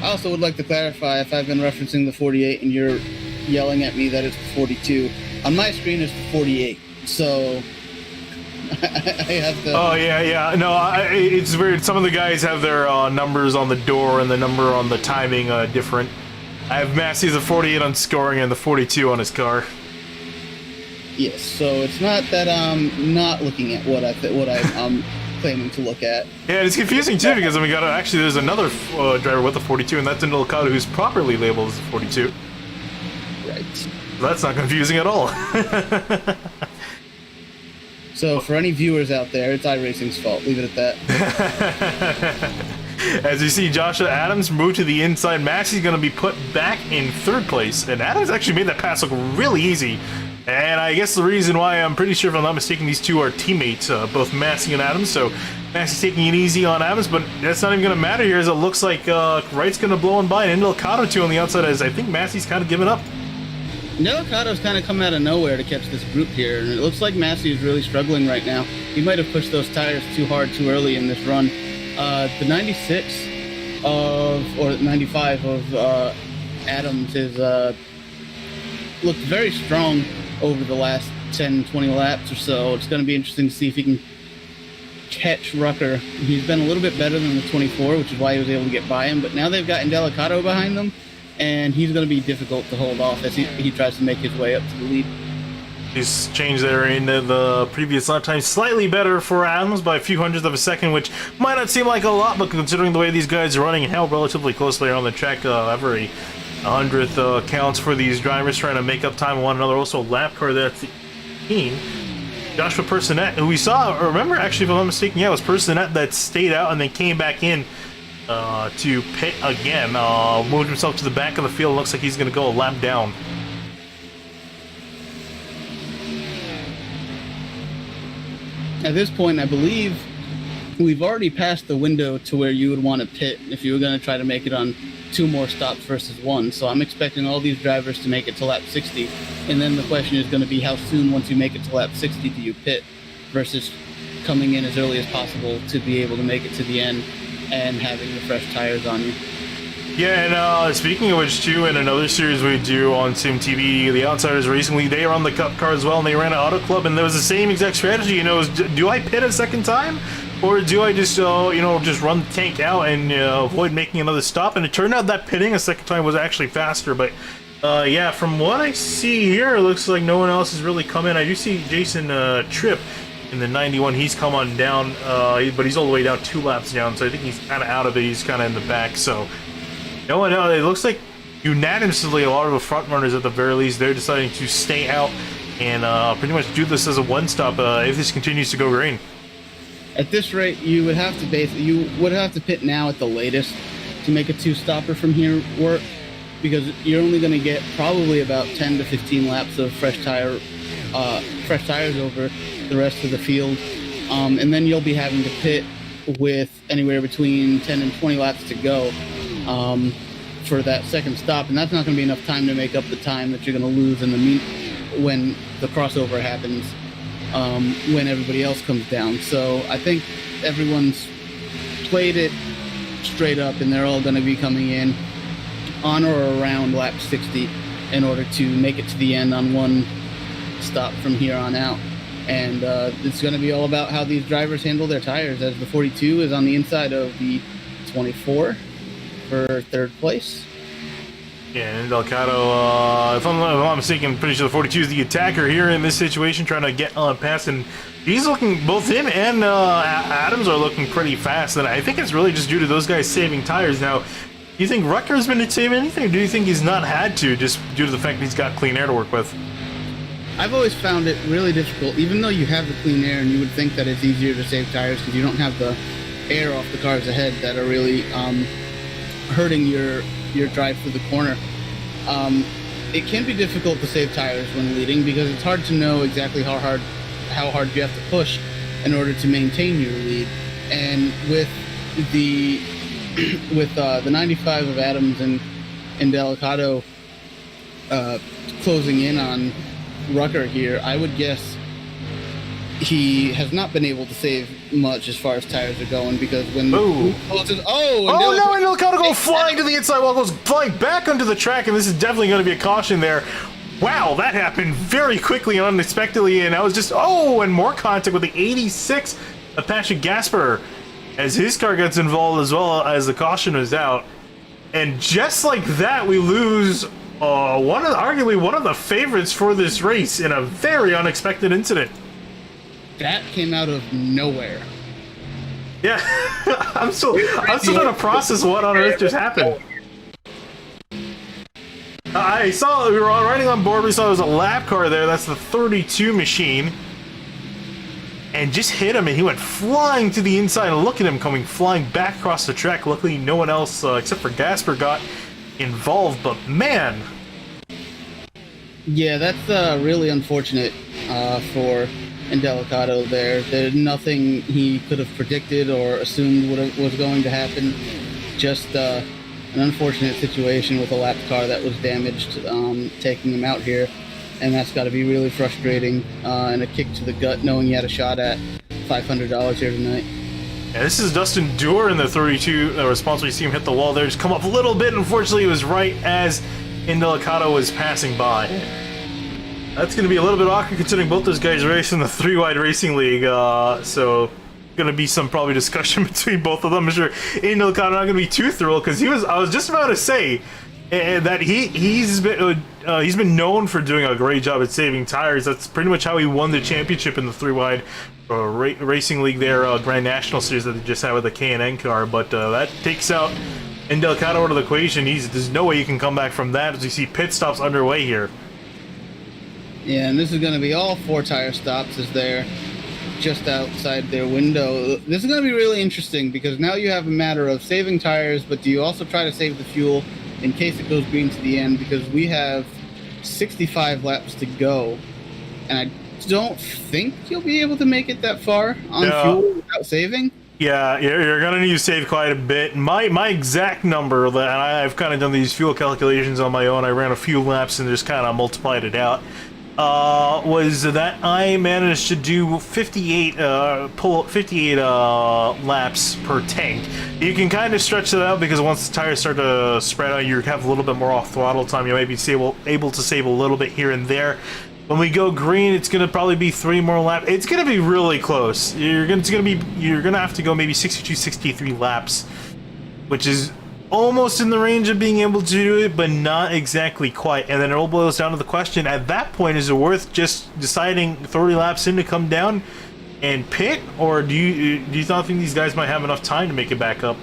[SPEAKER 2] I also would like to clarify, if I've been referencing the 48 and you're yelling at me that it's the 42, on my screen it's the 48. So I have to...
[SPEAKER 1] Oh, yeah. No, it's weird. Some of the guys have their numbers on the door and the number on the timing different. I have Massey's a 48 on scoring and the 42 on his car.
[SPEAKER 2] Yes, so it's not that I'm not looking at what I'm claiming to look at.
[SPEAKER 1] Yeah, it's confusing too because actually there's another driver with a 42, and that's Indelicato, who's properly labeled as a 42.
[SPEAKER 2] Right.
[SPEAKER 1] That's not confusing at all.
[SPEAKER 2] So for any viewers out there, it's iRacing's fault. Leave it at that.
[SPEAKER 1] As you see, Joshua Adams moved to the inside. Massey's going to be put back in 3rd place, and Adams actually made that pass look really easy. And I guess the reason why, I'm pretty sure if I'm not mistaken, these two are teammates, both Massey and Adams. So Massey's taking it easy on Adams, but that's not even going to matter here, as it looks like Wright's going to blow on by, and Indelicato too on the outside, as I think Massey's kind of given up.
[SPEAKER 2] Indelicato's kind of come out of nowhere to catch this group here, and it looks like Massey is really struggling right now. He might have pushed those tires too hard too early in this run. The 96 or 95 of Adams is looked very strong over the last 10, 20 laps or so. It's going to be interesting to see if he can catch Rucker. He's been a little bit better than the 24, which is why he was able to get by him, but now they've got Indelicato behind them, and he's going to be difficult to hold off as he tries to make his way up to the lead.
[SPEAKER 1] He's changed there into the previous lap time. Slightly better for Adams by a few hundredths of a second, which might not seem like a lot, but considering the way these guys are running and how relatively closely on the track, every 100th counts for these drivers trying to make up time with one another. Also, lap car that's the 18. Joshua Personette, who we saw, remember, actually, if I'm not mistaken, yeah, it was Personette that stayed out and then came back in to pit again. Moved himself to the back of the field. Looks like he's going to go a lap down.
[SPEAKER 2] At this point, I believe we've already passed the window to where you would want to pit if you were going to try to make it on 2 more stops versus 1. So I'm expecting all these drivers to make it to lap 60. And then the question is going to be how soon, once you make it to lap 60, do you pit versus coming in as early as possible to be able to make it to the end and having the fresh tires on you.
[SPEAKER 1] Yeah, and speaking of which, too, in another series we do on Sim TV, the Outsiders recently, they were on the Cup car as well, and they ran an Auto Club, and there was the same exact strategy, was, do I pit a second time? or do I just just run the tank out and avoid making another stop? And it turned out that pitting a second time was actually faster, but yeah, from what I see here, it looks like no one else has really come in. I do see Jason Tripp in the 91. He's come on down, but he's all the way down 2 laps down, so I think he's kind of out of it. He's kind of in the back, so no one else. It looks like unanimously a lot of the front runners, at the very least, they're deciding to stay out and pretty much do this as a one-stop if this continues to go green.
[SPEAKER 2] At this rate, you would have to pit now at the latest to make a 2-stopper from here work, because you're only going to get probably about 10 to 15 laps of fresh tires over the rest of the field, and then you'll be having to pit with anywhere between 10 and 20 laps to go for that second stop, and that's not going to be enough time to make up the time that you're going to lose in the when the crossover happens, when everybody else comes down. So I think everyone's played it straight up, and they're all going to be coming in on or around lap 60 in order to make it to the end on one stop from here on out. And it's going to be all about how these drivers handle their tires, as the 42 is on the inside of the 24 for third place.
[SPEAKER 1] Yeah, and Delgado, if I'm not mistaken, I'm pretty sure the 42 is the attacker here in this situation, trying to get on past, and he's looking, both him and Adams are looking pretty fast, and I think it's really just due to those guys saving tires. Now, do you think Rutger's been saving anything, or do you think he's not had to, just due to the fact that he's got clean air to work with?
[SPEAKER 2] I've always found it really difficult, even though you have the clean air, and you would think that it's easier to save tires because you don't have the air off the cars ahead that are really hurting your drive through the corner. It can be difficult to save tires when leading, because it's hard to know exactly how hard you have to push in order to maintain your lead. And with the 95 of Adams and Delicado closing in on Rucker here, I would guess he has not been able to save much as far as tires are going, because when
[SPEAKER 1] no, and Delicado goes flying to the inside wall, goes flying back onto the track, and this is definitely going to be a caution there. Wow, that happened very quickly and unexpectedly, and I was just, and more contact with the 86 of Patrick Gasper as his car gets involved as well, as the caution is out. And just like that, we lose arguably one of the favorites for this race in a very unexpected incident.
[SPEAKER 2] That came out of nowhere.
[SPEAKER 1] Yeah, I'm still trying to process what on earth just happened. I saw, we were riding on board, we saw there was a lap car there, that's the 32 machine, and just hit him, and he went flying to the inside, and look at him coming flying back across the track. Luckily, no one else, except for Gasper, got involved, but man.
[SPEAKER 2] Yeah, that's really unfortunate for Delicado there. There's nothing he could have predicted or assumed was going to happen. Just an unfortunate situation with a lap car that was damaged, taking him out here. And that's got to be really frustrating, and a kick to the gut, knowing you had a shot at $500 here tonight.
[SPEAKER 1] Yeah, this is Dustin Dewar in the 32 response. We see him hit the wall there, just come up a little bit. Unfortunately, it was right as Delicado was passing by. That's going to be a little bit awkward considering both those guys race in the 3-wide racing league, so going to be some probably discussion between both of them. I'm sure Delicado not going to be too thrilled, because I was just about to say that he's been known for doing a great job at saving tires. That's pretty much how he won the championship in the 3-wide racing league there, Grand National Series that they just had with the K&N car. But that takes out Delicado out of the equation. There's no way you can come back from that, as we see pit stops underway here.
[SPEAKER 2] Yeah, and this is going to be all 4 tire stops as they're just outside their window. This is going to be really interesting, because now you have a matter of saving tires, but do you also try to save the fuel in case it goes green to the end? Because we have 65 laps to go, and I don't think you'll be able to make it that far on fuel without saving. Yeah,
[SPEAKER 1] you're going to need to save quite a bit. My exact number, and I've kind of done these fuel calculations on my own. I ran a few laps and just kind of multiplied it out. Was that I managed to do 58 laps per tank. You can kind of stretch that out, because once the tires start to spread out, you have a little bit more off throttle time. You might be able to save a little bit here and there. When we go green, it's gonna probably be 3 more laps. It's gonna be really close. You're gonna have to go maybe 62, 63 laps, which is almost in the range of being able to do it, but not exactly quite. And then it all boils down to the question: at that point, is it worth just deciding 30 laps in to come down and pit, or do you not think these guys might have enough time to make it back up?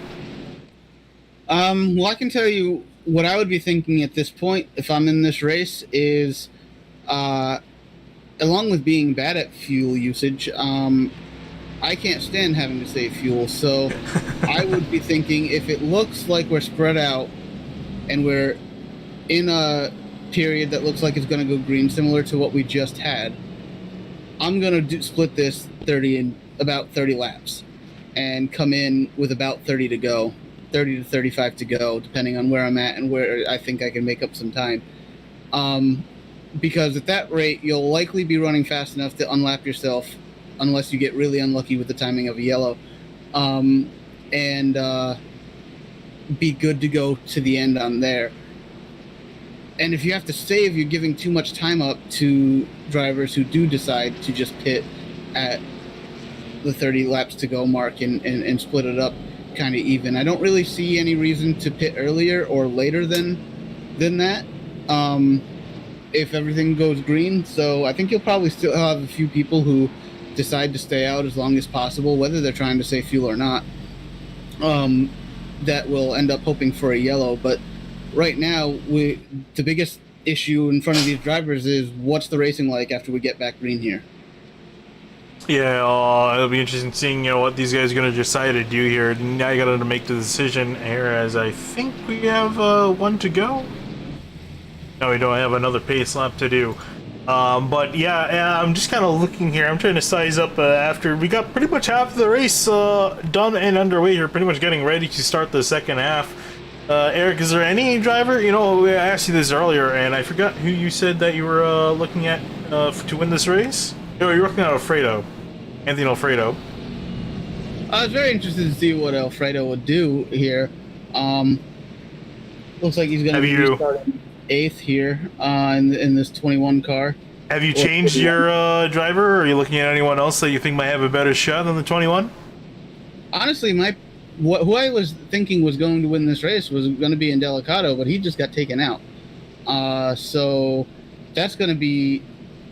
[SPEAKER 2] Well, I can tell you what I would be thinking at this point if I'm in this race is, along with being bad at fuel usage, I can't stand having to save fuel. So I would be thinking, if it looks like we're spread out and we're in a period that looks like it's going to go green, similar to what we just had, I'm going to split this 30 in about 30 laps and come in with about 30 to go. 30 to 35 to go, depending on where I'm at and where I think I can make up some time. Because at that rate, you'll likely be running fast enough to unlap yourself, unless you get really unlucky with the timing of a yellow, and be good to go to the end on there. And if you have to save, you're giving too much time up to drivers who do decide to just pit at the 30 laps to go mark and split it up kind of even. I don't really see any reason to pit earlier or later than that, if everything goes green. So I think you'll probably still have a few people who decide to stay out as long as possible, whether they're trying to save fuel or not, that will end up hoping for a yellow. But right now, the biggest issue in front of these drivers is, what's the racing like after we get back green here?
[SPEAKER 1] Yeah, it'll be interesting seeing, what these guys are going to decide to do here. Now you got to make the decision here, as I think we have one to go. No, we don't have another pace lap to do. But yeah, I'm just kind of looking here. I'm trying to size up after we got pretty much half of the race done and underway here, pretty much getting ready to start the second half. Eric, is there any driver, I asked you this earlier, and I forgot who you said that you were looking at to win this race? No, you're looking at Alfredo. Anthony Alfredo.
[SPEAKER 2] I was very interested to see what Alfredo would do here. Looks like he's going to be starting 8th here in this 21 car.
[SPEAKER 1] Have you changed your driver, or are you looking at anyone else that you think might have a better shot than the 21?
[SPEAKER 2] Honestly, who I was thinking was going to win this race was going to be Indelicato, but he just got taken out. So that's going to be...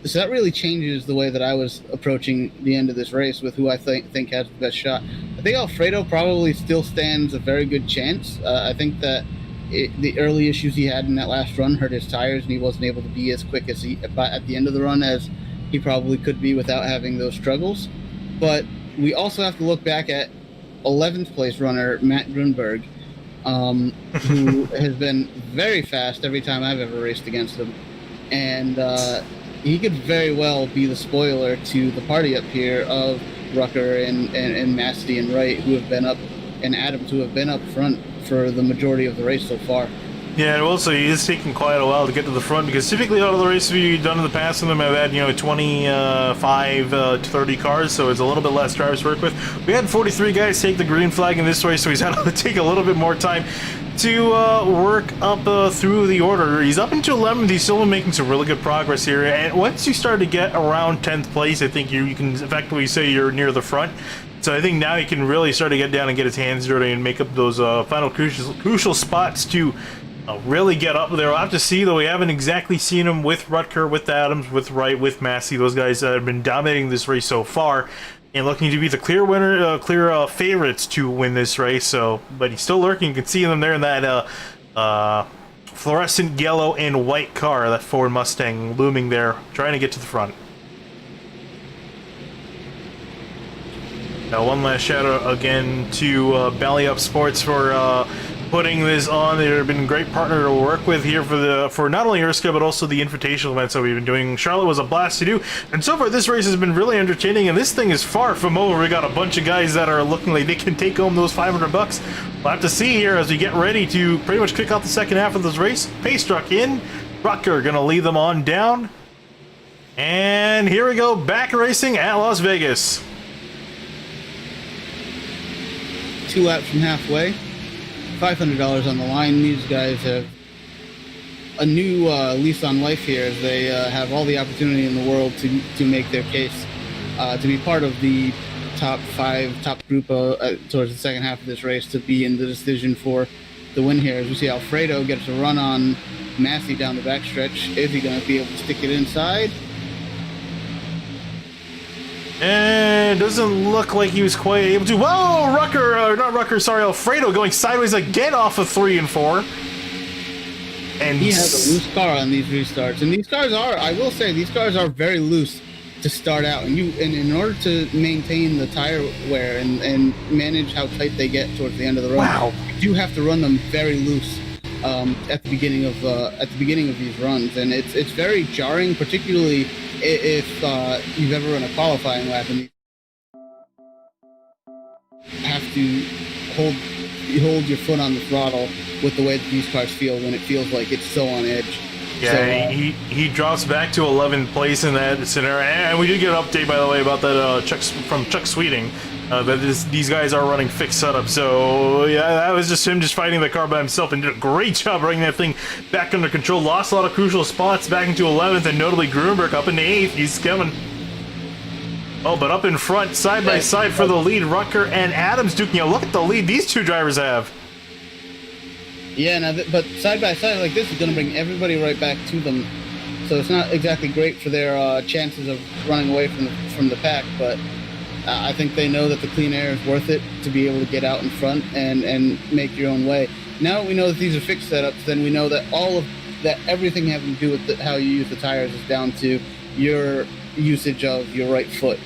[SPEAKER 2] So that really changes the way that I was approaching the end of this race with who I think has the best shot. I think Alfredo probably still stands a very good chance. I think that the early issues he had in that last run hurt his tires, and he wasn't able to be as quick as at the end of the run as he probably could be without having those struggles. But we also have to look back at 11th place runner Matt Grunberg, who has been very fast every time I've ever raced against him. And he could very well be the spoiler to the party up here of Rucker and Massey and Wright, who have been up, and Adams, who have been up front for the majority of the race so far.
[SPEAKER 1] Yeah, and also he is taking quite a while to get to the front, because typically out of the races we've done in the past with them have had 25 to 30 cars, so it's a little bit less drivers to work with. We had 43 guys take the green flag in this race, so he's had to take a little bit more time to work up through the order. He's up into 11th. He's still making some really good progress here, and once you start to get around 10th place, I think you can effectively say you're near the front. So I think now he can really start to get down and get his hands dirty and make up those final crucial spots to really get up there. We'll have to see, though. We haven't exactly seen him with Rutger, with Adams, with Wright, with Massey. Those guys have been dominating this race so far and looking to be the clear winner, clear favorites to win this race. So, but he's still lurking. You can see them there in that fluorescent yellow and white car, that Ford Mustang looming there, trying to get to the front. Now, one last shout out again to Belly Up Sports for putting this on. They've been a great partner to work with here for not only Erskine but also the invitational events that we've been doing. Charlotte was a blast to do, and so far this race has been really entertaining, and this thing is far from over. We got a bunch of guys that are looking like they can take home those $500. We'll have to see here as we get ready to pretty much kick off the second half of this race. Pace truck in, Rutger gonna lead them on down, and here we go, back racing at Las Vegas.
[SPEAKER 2] 2 laps from halfway, $500 on the line. These guys have a new lease on life here, as they have all the opportunity in the world to make their case, to be part of the top group towards the second half of this race, to be in the decision for the win here. As we see Alfredo gets a run on Massey down the backstretch. Is he going to be able to stick it inside?
[SPEAKER 1] And it doesn't look like he was quite able to. Whoa, Alfredo going sideways again off of 3 and 4. And
[SPEAKER 2] he has a loose car on these restarts, and these cars are, I will say, these cars are very loose to start out, and in order to maintain the tire wear and manage how tight they get towards the end of the road, you do have to run them very loose at the beginning of these runs, and it's very jarring, particularly if you've ever run a qualifying lap and you have to hold your foot on the throttle with the way that these cars feel when it feels like it's so on edge.
[SPEAKER 1] Yeah, so, he drops back to 11th place in that scenario, and we did get an update, by the way, about that from Chuck Sweeting, that these guys are running fixed setup. So yeah, that was just him fighting the car by himself, and did a great job bringing that thing back under control. Lost a lot of crucial spots back into 11th, and notably Grunberg up into 8th. He's coming. Oh, but up in front, side by side for the lead, Rucker and Adams duking out. Look at the lead these two drivers have.
[SPEAKER 2] Yeah, but side by side like this is going to bring everybody right back to them. So it's not exactly great for their chances of running away from the pack, but I think they know that the clean air is worth it to be able to get out in front and make your own way. Now that we know that these are fixed setups, then we know that everything having to do with how you use the tires is down to your usage of your right foot.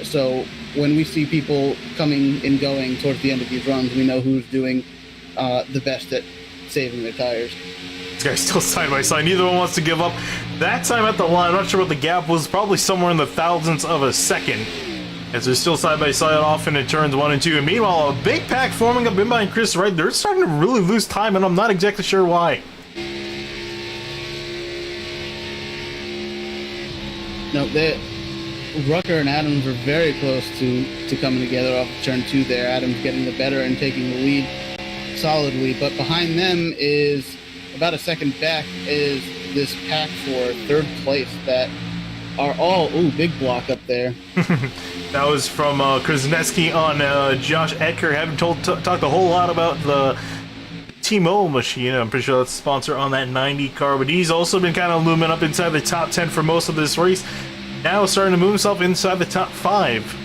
[SPEAKER 2] So when we see people coming and going towards the end of these runs, we know who's doing the best at saving their tires.
[SPEAKER 1] These guys still side by side. Neither one wants to give up. That time at the line, I'm not sure what the gap was, probably somewhere in the thousandths of a second, as they're still side by side off into turns 1 and 2. And meanwhile, a big pack forming up in behind Chris Wright. They're starting to really lose time, and I'm not exactly sure why.
[SPEAKER 2] No, Rucker and Adams are very close to coming together off turn 2 there. Adams getting the better and taking the lead solidly, but behind them is about a second back is this pack for 3rd place that are all big block up there.
[SPEAKER 1] That was from Krasnetsky on Josh Etker. Haven't talked a whole lot about the T-Mobile machine. I'm pretty sure that's the sponsor on that 90 car, but he's also been kind of looming up inside the top 10 for most of this race. Now starting to move himself inside the top 5.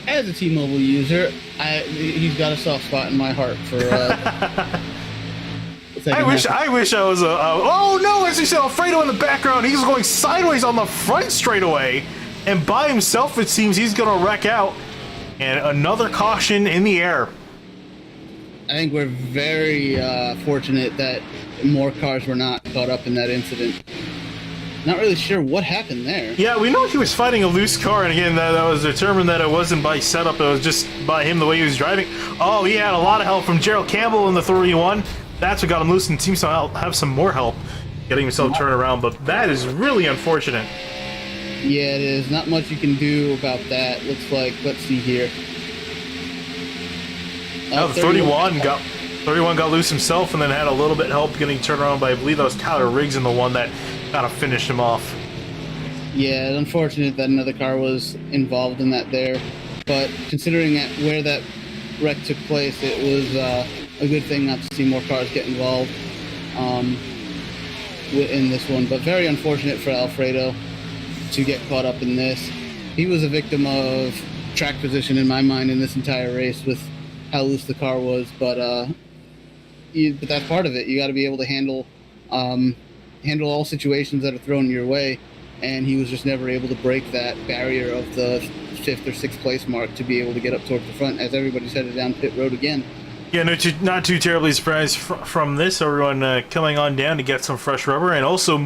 [SPEAKER 2] As a T-Mobile user, he's got a soft spot in my heart for.
[SPEAKER 1] I wish I was oh no! As you said, Alfredo in the background, he's going sideways on the front straightaway, and by himself it seems he's going to wreck out. And another caution in the air.
[SPEAKER 2] I think we're very fortunate that more cars were not caught up in that incident. Not really sure what happened there.
[SPEAKER 1] Yeah, we know he was fighting a loose car, and again, that was determined that it wasn't by setup, it was just by him, the way he was driving. Oh, he had a lot of help from Gerald Campbell in the 3-1. That's what got him loose, and seems to have some more help getting himself turned around, but that is really unfortunate.
[SPEAKER 2] Yeah, it is. Not much you can do about that. Looks like, let's see here.
[SPEAKER 1] Now the 31 got loose himself, and then had a little bit of help getting turned around by, I believe that was Tyler Riggs in the one that kind of finished him off.
[SPEAKER 2] Yeah, it's unfortunate that another car was involved in that there, but considering where that wreck took place, it was a good thing not to see more cars get involved in this one. But very unfortunate for Alfredo to get caught up in this. He was a victim of track position in my mind in this entire race with how loose the car was, but that's part of it. You got to be able to handle all situations that are thrown your way, and he was just never able to break that barrier of the 5th or 6th place mark to be able to get up towards the front as everybody's headed down pit road again.
[SPEAKER 1] Yeah, not too terribly surprised from this. Everyone coming on down to get some fresh rubber, and also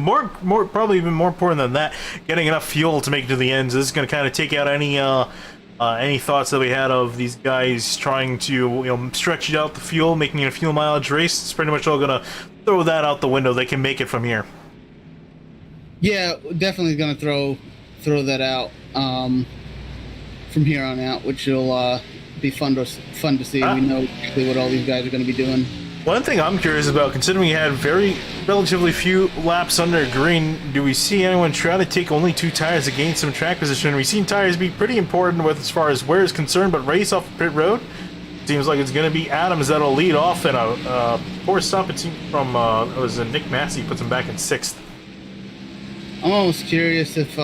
[SPEAKER 1] probably even more important than that, getting enough fuel to make it to the ends. This is going to kind of take out any thoughts that we had of these guys trying to stretch out the fuel, making it a fuel mileage race. It's pretty much all going to throw that out the window. They can make it from here.
[SPEAKER 2] Yeah, definitely going to throw that out from here on out, which will be fun to see. We know exactly what all these guys are going to be doing.
[SPEAKER 1] One thing I'm curious about, considering we had relatively few laps under green, do we see anyone try to take only 2 tires to gain some track position? We've seen tires be pretty important with as far as wear is concerned, but race off pit road, seems like it's going to be Adams that'll lead off in a poor stop. It seems from it was Nick Massey puts him back in 6th.
[SPEAKER 2] I'm almost curious if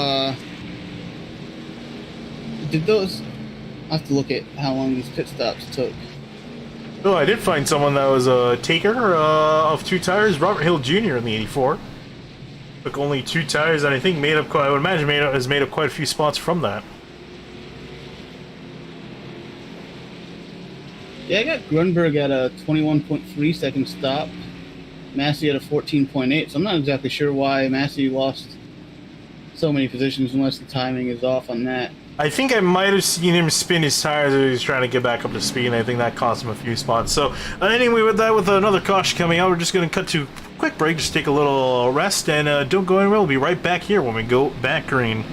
[SPEAKER 2] did those. I have to look at how long these pit stops took.
[SPEAKER 1] Oh, I did find someone that was a taker of 2 tires. Robert Hill Jr. in the 84 took only 2 tires, and I think made up. I would imagine has made up quite a few spots from that.
[SPEAKER 2] Yeah, I got Grunberg at a 21.3 second stop. Massey at a 14.8. So I'm not exactly sure why Massey lost so many positions unless the timing is off on that.
[SPEAKER 1] I think I might have seen him spin his tires as he was trying to get back up to speed, and I think that cost him a few spots. So, anyway, with that, with another caution coming out, we're just going to cut to a quick break, just take a little rest, and don't go anywhere. We'll be right back here when we go back green.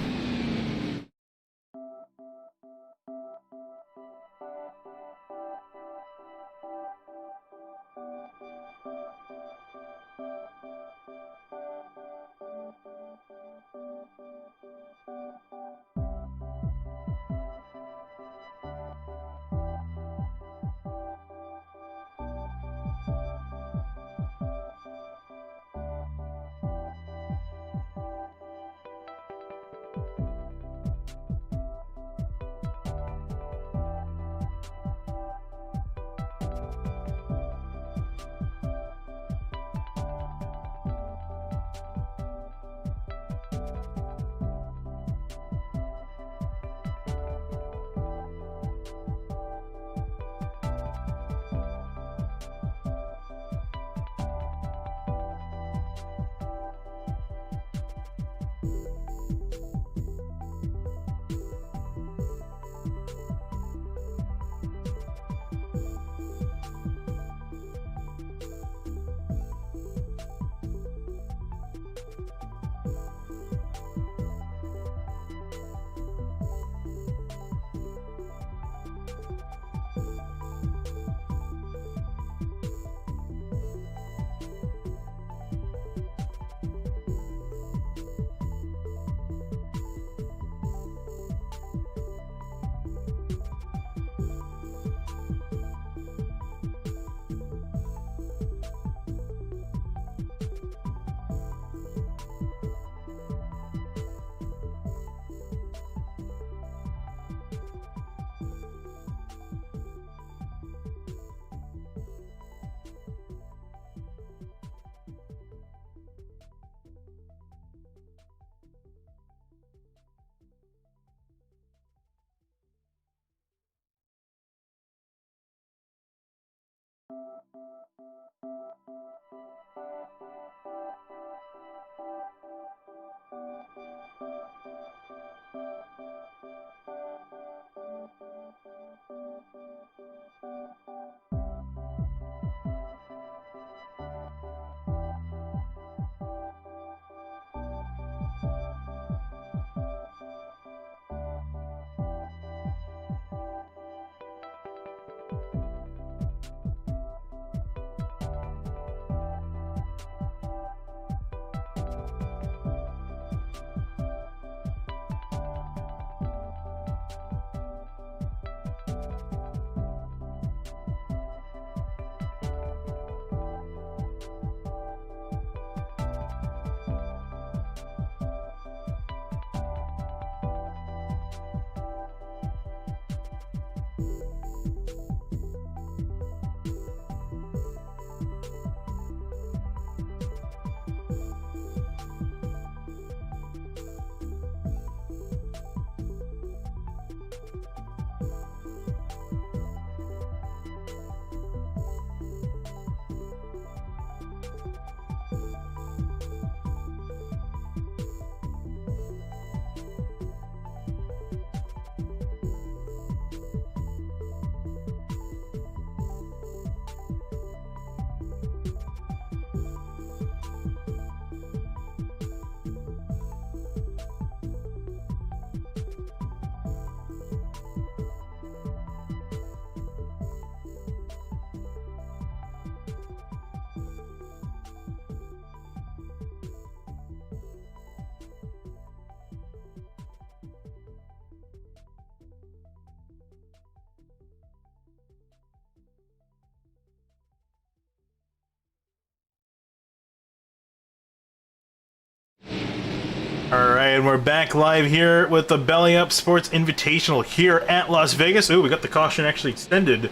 [SPEAKER 1] and we're back live here with the Belly Up Sports Invitational here at Las Vegas. Oh, we got the caution actually extended.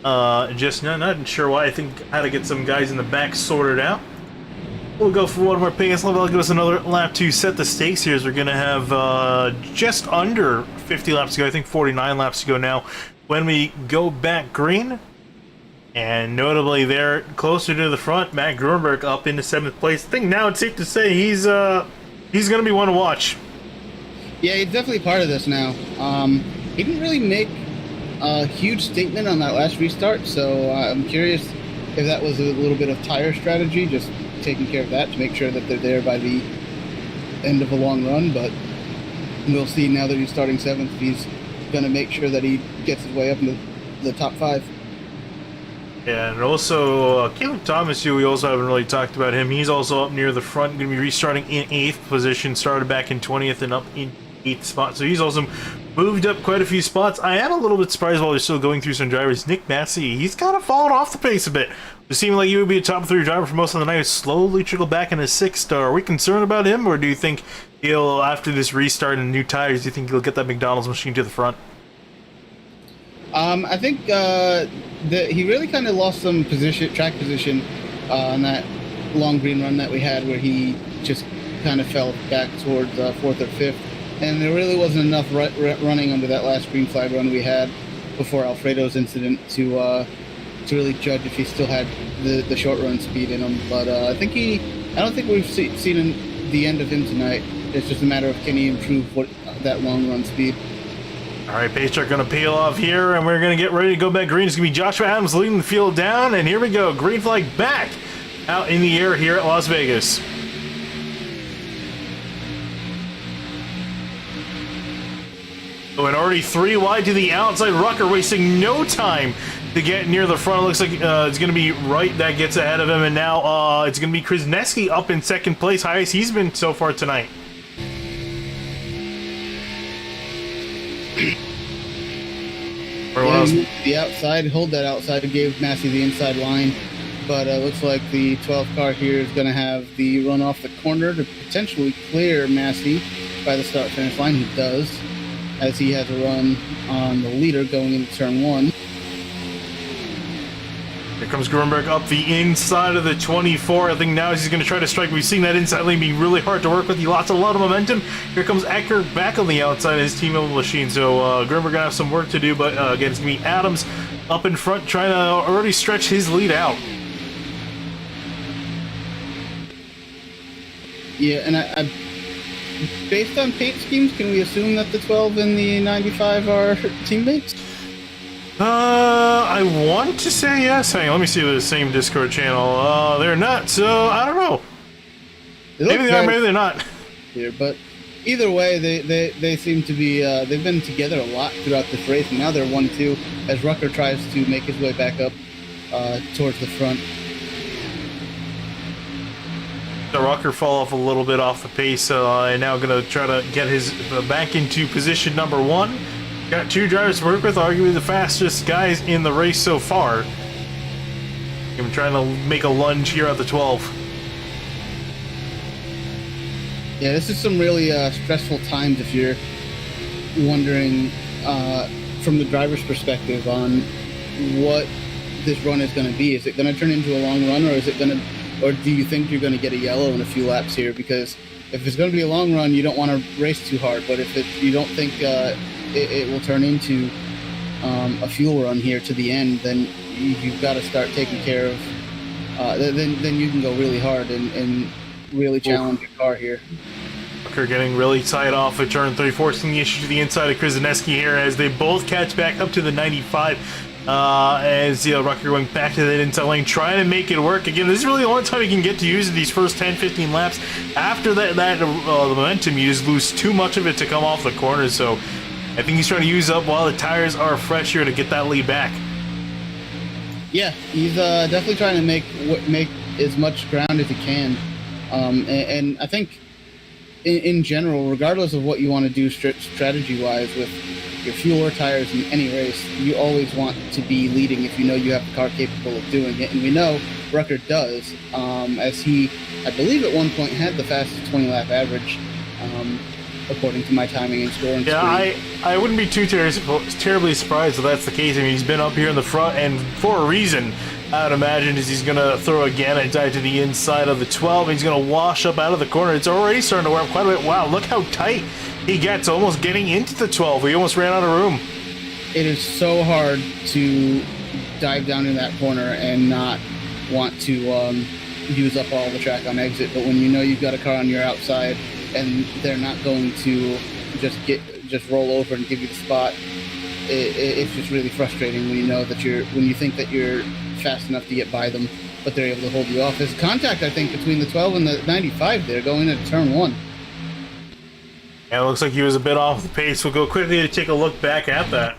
[SPEAKER 1] Just not sure why. I think I had to get some guys in the back sorted out. We'll go for one more pace level. I'll give us another lap to set the stakes here, as we're going to have just under 50 laps to go. I think 49 laps to go now when we go back green. And notably there, closer to the front, Matt Gruenberg up into 7th place. I think now it's safe to say he's going to be one to watch.
[SPEAKER 2] Yeah, he's definitely part of this now. He didn't really make a huge statement on that last restart, so I'm curious if that was a little bit of tire strategy, just taking care of that to make sure that they're there by the end of a long run. But we'll see now that he's starting 7th, if he's going to make sure that he gets his way up into the top 5.
[SPEAKER 1] Yeah, and also Caleb Thomas, who we also haven't really talked about him. He's also up near the front, going to be restarting in 8th position, started back in 20th and up in 8th spot. So he's also moved up quite a few spots. I am a little bit surprised while we're still going through some drivers. Nick Massey, he's kind of fallen off the pace a bit. It seemed like he would be a top 3 driver for most of the night. Slowly trickled back into 6th. Are we concerned about him, or do you think he'll, after this restart and new tires, do you think he'll get that McDonald's machine to the front?
[SPEAKER 2] I think that he really kind of lost some track position on that long green run that we had, where he just kind of fell back towards 4th or 5th, and there really wasn't enough running under that last green flag run we had before Alfredo's incident to really judge if he still had the short run speed in him. But I don't think we've seen the end of him tonight. It's just a matter of can he improve that long run speed.
[SPEAKER 1] All right, pace truck going to peel off here, and we're going to get ready to go back green. It's going to be Joshua Adams leading the field down, and here we go. Green flag back out in the air here at Las Vegas. Oh, and already 3 wide to the outside. Rucker wasting no time to get near the front. It looks like it's going to be Wright that gets ahead of him, and now it's going to be Krasneski up in 2nd place, highest he's been so far tonight.
[SPEAKER 2] The outside, hold that outside, gave Massey the inside line, but looks like the 12th car here is going to have the run off the corner to potentially clear Massey by the start-finish line. He does, as he has a run on the leader going into turn 1.
[SPEAKER 1] Here comes Gruenberg up the inside of the 24. I think now he's going to try to strike. We've seen that inside lane be really hard to work with. He lost a lot of momentum. Here comes Ecker back on the outside of his team of machine. So Gruenberg going to have some work to do. But again, it's going to be Adams up in front trying to already stretch his lead out.
[SPEAKER 2] Yeah, and I based on paint schemes, can we assume that the 12 and the 95 are teammates?
[SPEAKER 1] I want to say yes. Hang on, let me see the same Discord channel. They're not, so I don't know. Maybe they are, maybe they're not.
[SPEAKER 2] Here, but either way, they seem to be, they've been together a lot throughout this race, and now they're 1-2 as Rucker tries to make his way back up towards the front.
[SPEAKER 1] The Rucker fall off a little bit off the pace, and now going to try to get his back into position number 1. Got 2 drivers to work with, arguably the fastest guys in the race so far. I'm trying to make a lunge here at the 12.
[SPEAKER 2] Yeah, this is some really stressful times if you're wondering from the driver's perspective on what this run is going to be. Is it going to turn into a long run, or do you think you're going to get a yellow in a few laps here? Because if it's going to be a long run, you don't want to race too hard. But if you don't think it will turn into a fuel run here to the end, then you've got to start taking care of. Then you can go really hard and really challenge your car here.
[SPEAKER 1] Rucker getting really tight off of turn 3, forcing the issue to the inside of Krasneski here as they both catch back up to the 95. As Rucker going back to that inside lane, trying to make it work. Again, this is really the only time you can get to use these first 10-15 laps. After that the momentum, you just lose too much of it to come off the corners. So I think he's trying to use up while the tires are fresh here to get that lead back.
[SPEAKER 2] Yeah, he's definitely trying to make as much ground as he can. And I think in general, regardless of what you want to do strategy-wise with your fuel or tires in any race, you always want to be leading if you know you have the car capable of doing it. And we know Rucker does, as he, I believe at one point, had the fastest 20-lap average according to my timing and scoring
[SPEAKER 1] Yeah,
[SPEAKER 2] screen.
[SPEAKER 1] I wouldn't be too terribly surprised if that's the case. I mean, he's been up here in the front, and for a reason, I would imagine, is he's going to throw again and dive to the inside of the 12. He's going to wash up out of the corner. It's already starting to wear up quite a bit. Wow, look how tight he gets, almost getting into the 12. He almost ran out of room.
[SPEAKER 2] It is so hard to dive down in that corner and not want to use up all the track on exit, but when you know you've got a car on your outside and they're not going to just roll over and give you the spot, it's just really frustrating when you know that when you think that you're fast enough to get by them, but they're able to hold you off. There's contact, I think, between the 12 and the 95 there going into turn 1.
[SPEAKER 1] Yeah, it looks like he was a bit off the pace. We'll go quickly to take a look back at that.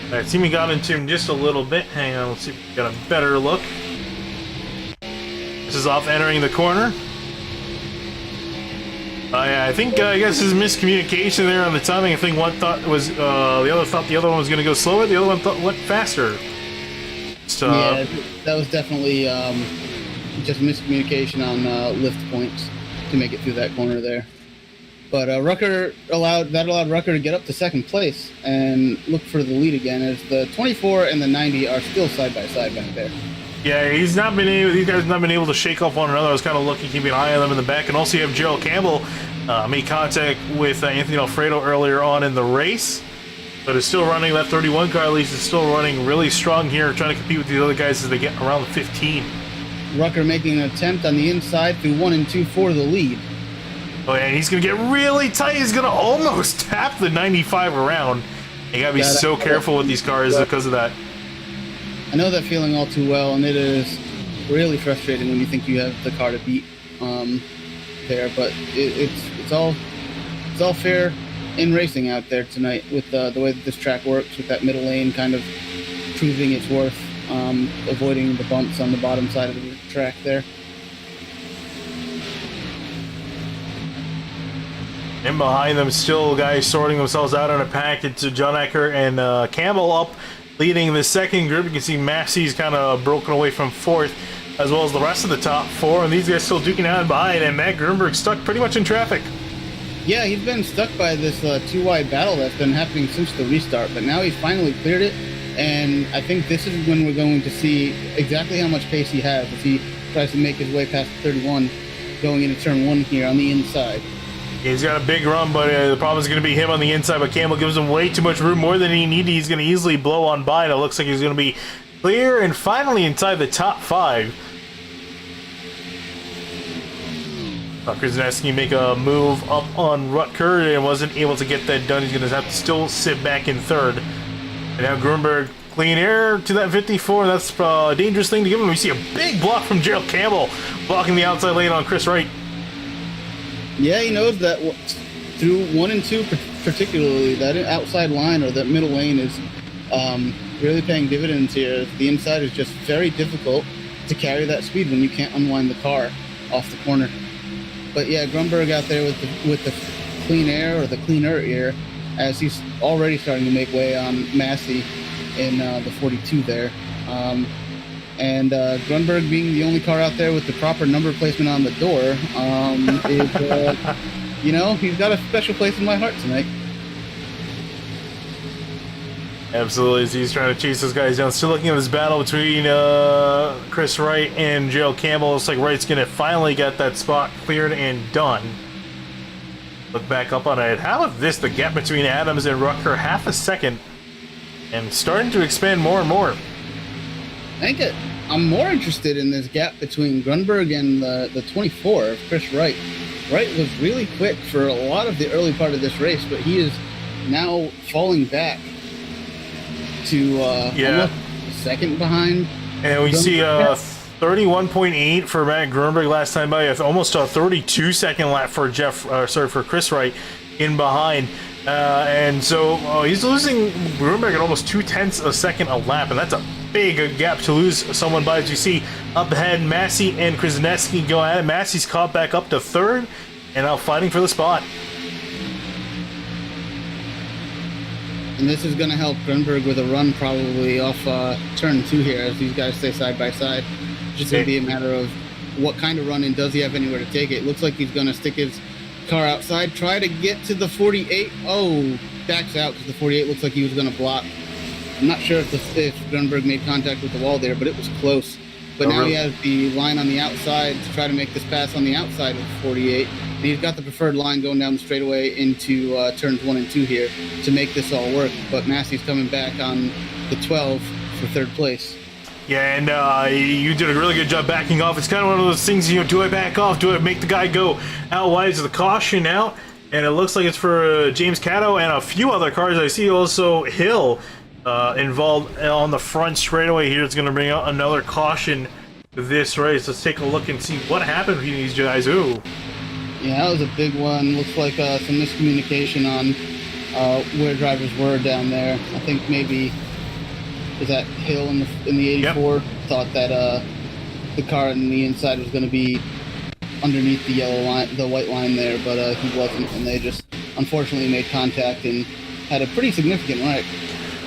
[SPEAKER 1] Alright, see me got into him just a little bit. Hang on, let's see if we got a better look. This is off entering the corner. Yeah, I think I guess his miscommunication there on the timing. I think one thought was the other thought the other one was going to go slower. The other one thought went faster. So
[SPEAKER 2] Yeah, that was definitely just miscommunication on lift points to make it through that corner there. But Rucker allowed Rucker to get up to second place and look for the lead again, as the 24 and the 90 are still side by side back there.
[SPEAKER 1] yeah, these guys have not been able to shake off one another. I was kind of looking, keeping an eye on them in the back. And also you have Gerald Campbell made contact with Anthony Alfredo earlier on in the race, but is still running. That 31 car at least is still running really strong here, trying to compete with these other guys as they get around the 15.
[SPEAKER 2] Rucker making an attempt on the inside through 1 and 2 for the lead.
[SPEAKER 1] Oh yeah, and he's gonna get really tight. He's gonna almost tap the 95 around. You gotta be so careful with these cars because of that.
[SPEAKER 2] I know that feeling all too well, and it is really frustrating when you think you have the car to beat there. But it's all fair in racing out there tonight with the way that this track works, with that middle lane kind of proving its worth, avoiding the bumps on the bottom side of the track there.
[SPEAKER 1] And behind them, still guys sorting themselves out on a pack. It's John Ecker and Campbell up, leading the second group. You can see Massey's kind of broken away from fourth, as well as the rest of the top four. And these guys still duking out behind, and Matt Grunberg stuck pretty much in traffic.
[SPEAKER 2] Yeah, he's been stuck by this two-wide battle that's been happening since the restart, but now he's finally cleared it. And I think this is when we're going to see exactly how much pace he has if he tries to make his way past 31 going into turn 1 here on the inside.
[SPEAKER 1] He's got a big run, but the problem is going to be him on the inside. But Campbell gives him way too much room, more than he needed. He's going to easily blow on by, and it looks like he's going to be clear and finally inside the top 5. Krasinski make a move up on Rutger and wasn't able to get that done. He's going to have to still sit back in third. And now Grunberg clean air to that 54. That's a dangerous thing to give him. We see a big block from Gerald Campbell blocking the outside lane on Chris Wright.
[SPEAKER 2] Yeah, he knows that through 1 and 2 particularly, that outside line or that middle lane is really paying dividends here. The inside is just very difficult to carry that speed when you can't unwind the car off the corner. But yeah, Grunberg out there with the clean air or the cleaner air, as he's already starting to make way on Massey in the 42 there. And Grunberg being the only car out there with the proper number placement on the door, he's got a special place in my heart tonight.
[SPEAKER 1] Absolutely, as he's trying to chase those guys down. Still looking at this battle between Chris Wright and Gerald Campbell. Looks like Wright's going to finally get that spot cleared and done. Look back up on it. How about this? The gap between Adams and Rucker, half a second, and starting to expand more and more.
[SPEAKER 2] I think I'm more interested in this gap between Grunberg and the 24 of Chris Wright. Wright was really quick for a lot of the early part of this race, but he is now falling back to almost a second behind.
[SPEAKER 1] And we see 31.8 for Matt Grunberg last time by, almost a 32-second lap for for Chris Wright in behind. And so he's losing Grunberg at almost 0.2 of a second a lap, and that's a big gap to lose someone by. As you see up ahead, Massey and Krasinski go at it. Massey's caught back up to third and now fighting for the spot.
[SPEAKER 2] And this is going to help Grunberg with a run probably off turn 2 here as these guys stay side by side. It's just going to be a matter of what kind of run and does he have anywhere to take it. Looks like he's going to stick his car outside, try to get to the 48. Oh, backs out because the 48 looks like he was going to block. I'm not sure if Grunberg made contact with the wall there, but it was close. But now he has the line on the outside to try to make this pass on the outside of the 48. And he's got the preferred line going down the straightaway into turns 1 and 2 here to make this all work. But Massey's coming back on the 12 for third place.
[SPEAKER 1] Yeah, and you did a really good job backing off. It's kind of one of those things, you know, do I back off? Do I make the guy go out wide? Is the caution out? And it looks like it's for James Cato and a few other cars. I see also Hill involved on the front straightaway here. It's going to bring out another caution this race. Let's take a look and see what happened between these guys. Ooh.
[SPEAKER 2] Yeah, that was a big one. Looks like some miscommunication on where drivers were down there. I think maybe... Is that Hill in the 84? Yep. Thought that the car on the inside was going to be underneath the yellow line, the white line there, but he wasn't, and they just unfortunately made contact and had a pretty significant wreck.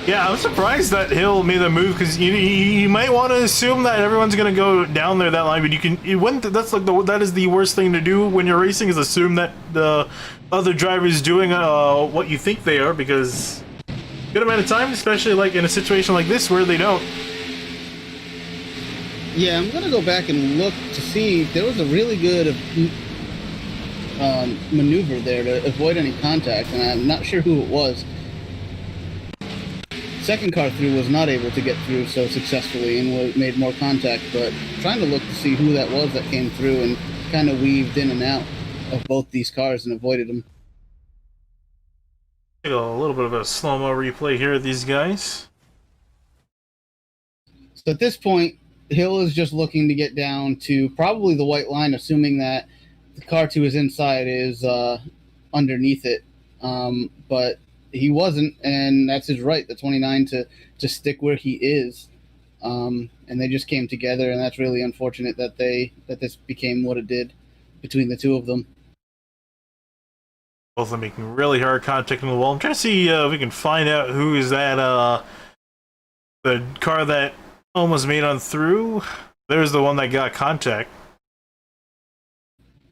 [SPEAKER 1] Yeah, I was surprised that Hill made the move because you might want to assume that everyone's going to go down there that line, but that is the worst thing to do when you're racing, is assume that the other driver is doing what you think they are, because good amount of time, especially like in a situation like this where they don't.
[SPEAKER 2] Yeah, I'm gonna go back and look to see. There was a really good maneuver there to avoid any contact, and I'm not sure who it was. Second car through was not able to get through so successfully and made more contact, but trying to look to see who that was that came through and kind of weaved in and out of both these cars and avoided them.
[SPEAKER 1] A little bit of a slow-mo replay here of these guys.
[SPEAKER 2] So at this point, Hill is just looking to get down to probably the white line, assuming that the car to his inside is underneath it. But he wasn't, and that's his right, the 29, to stick where he is. And they just came together, and that's really unfortunate that this became what it did between the two of them.
[SPEAKER 1] Both of them making really hard contact on the wall. I'm trying to see if we can find out who is that, the car that almost made on through. There's the one that got contact.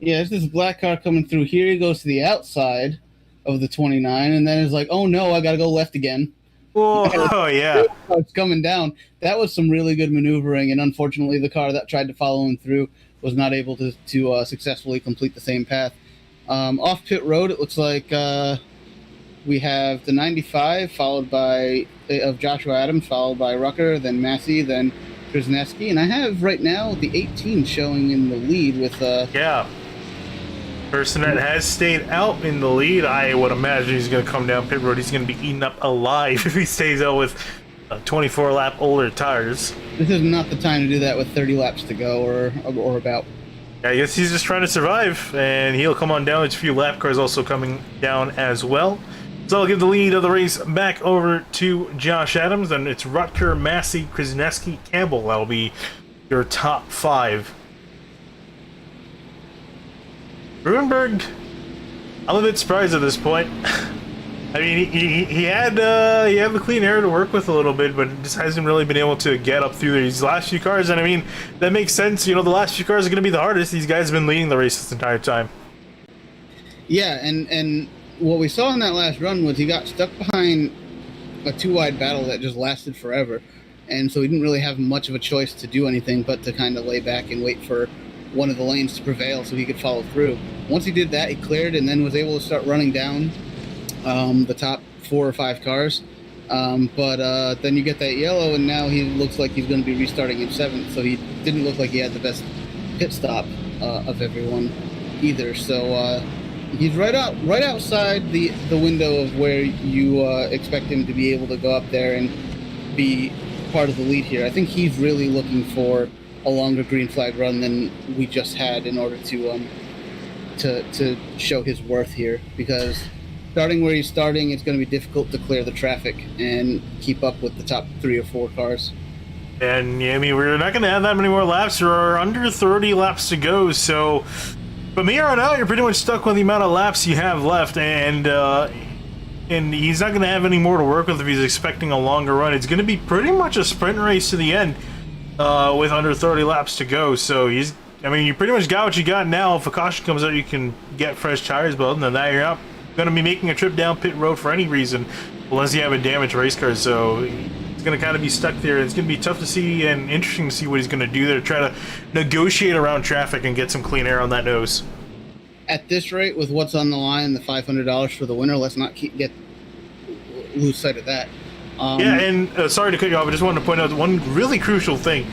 [SPEAKER 2] Yeah, it's this black car coming through here. He goes to the outside of the 29, and then it's like, oh no, I gotta go left again.
[SPEAKER 1] Whoa, oh yeah.
[SPEAKER 2] It's coming down. That was some really good maneuvering, and unfortunately the car that tried to follow him through was not able to successfully complete the same path. Off pit road, it looks like we have the 95 followed by of Joshua Adams, followed by Rucker, then Massey, then Krasneski, and I have right now the 18 showing in the lead with
[SPEAKER 1] yeah. Person that has stayed out in the lead, I would imagine he's going to come down pit road. He's going to be eaten up alive if he stays out with 24 lap older tires.
[SPEAKER 2] This is not the time to do that with 30 laps to go or about.
[SPEAKER 1] Yeah, I guess he's just trying to survive, and he'll come on down. There's a few lap cars also coming down as well. So I'll give the lead of the race back over to Josh Adams, and it's Rutger, Massey, Krasneski, Campbell. That'll be your top 5. Grunberg, I'm a bit surprised at this point. I mean, he had the clean air to work with a little bit, but just hasn't really been able to get up through these last few cars. And I mean, that makes sense. You know, the last few cars are going to be the hardest. These guys have been leading the race this entire time.
[SPEAKER 2] Yeah, and what we saw in that last run was he got stuck behind a two-wide battle that just lasted forever. And so he didn't really have much of a choice to do anything but to kind of lay back and wait for one of the lanes to prevail so he could follow through. Once he did that, he cleared and then was able to start running down the top 4 or 5 cars. But then you get that yellow, and now he looks like he's going to be restarting in 7th. So he didn't look like he had the best pit stop of everyone either. So he's right outside the window of where you expect him to be able to go up there and be part of the lead here. I think he's really looking for a longer green flag run than we just had in order to show his worth here, because starting where he's starting, it's going to be difficult to clear the traffic and keep up with the top 3 or 4 cars.
[SPEAKER 1] And yeah, I mean, we're not going to have that many more laps. There are under 30 laps to go, so from here on out, you're pretty much stuck with the amount of laps you have left, and he's not going to have any more to work with if he's expecting a longer run. It's going to be pretty much a sprint race to the end with under 30 laps to go, so he's I mean, you pretty much got what you got now. If a caution comes out, you can get fresh tires, but other than that, you're not going to be making a trip down pit road for any reason, unless you have a damaged race car. So he's going to kind of be stuck there. It's going to be tough to see and interesting to see what he's going to do there, try to negotiate around traffic and get some clean air on that nose.
[SPEAKER 2] At this rate, with what's on the line, the $500 for the winner, let's not lose sight of that.
[SPEAKER 1] Yeah, and sorry to cut you off, I just wanted to point out one really crucial thing.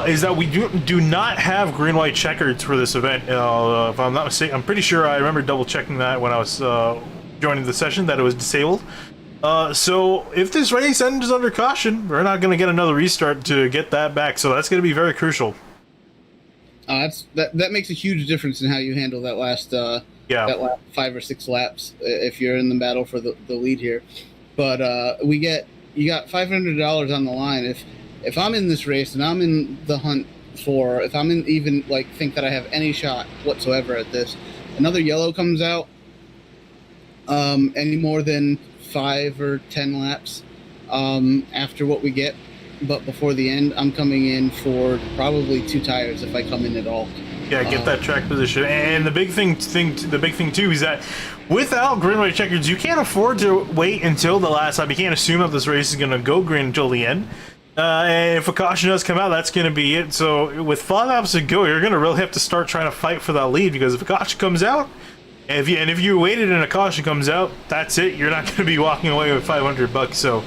[SPEAKER 1] Is that we do not have green-white checkers for this event. If I'm not mistaken, I'm pretty sure I remember double-checking that when I was joining the session, that it was disabled. So if this race ends under caution, we're not going to get another restart to get that back, so that's going to be very crucial.
[SPEAKER 2] That makes a huge difference in how you handle that last that last 5 or 6 laps if you're in the battle for the lead here. But you got $500 on the line. If I'm in this race and I'm in the hunt for, if I'm in even like think that I have any shot whatsoever at this, another yellow comes out any more than 5 or 10 laps after what we get, but before the end, I'm coming in for probably 2 tires if I come in at all.
[SPEAKER 1] Yeah, get that track position. And the big thing too is that without green white checkers, you can't afford to wait until the last lap. You can't assume that this race is going to go green until the end. And if a caution does come out, that's going to be it. So with 5 laps to go, you're going to really have to start trying to fight for that lead, because if a caution comes out, if you waited and a caution comes out, that's it. You're not going to be walking away with $500. So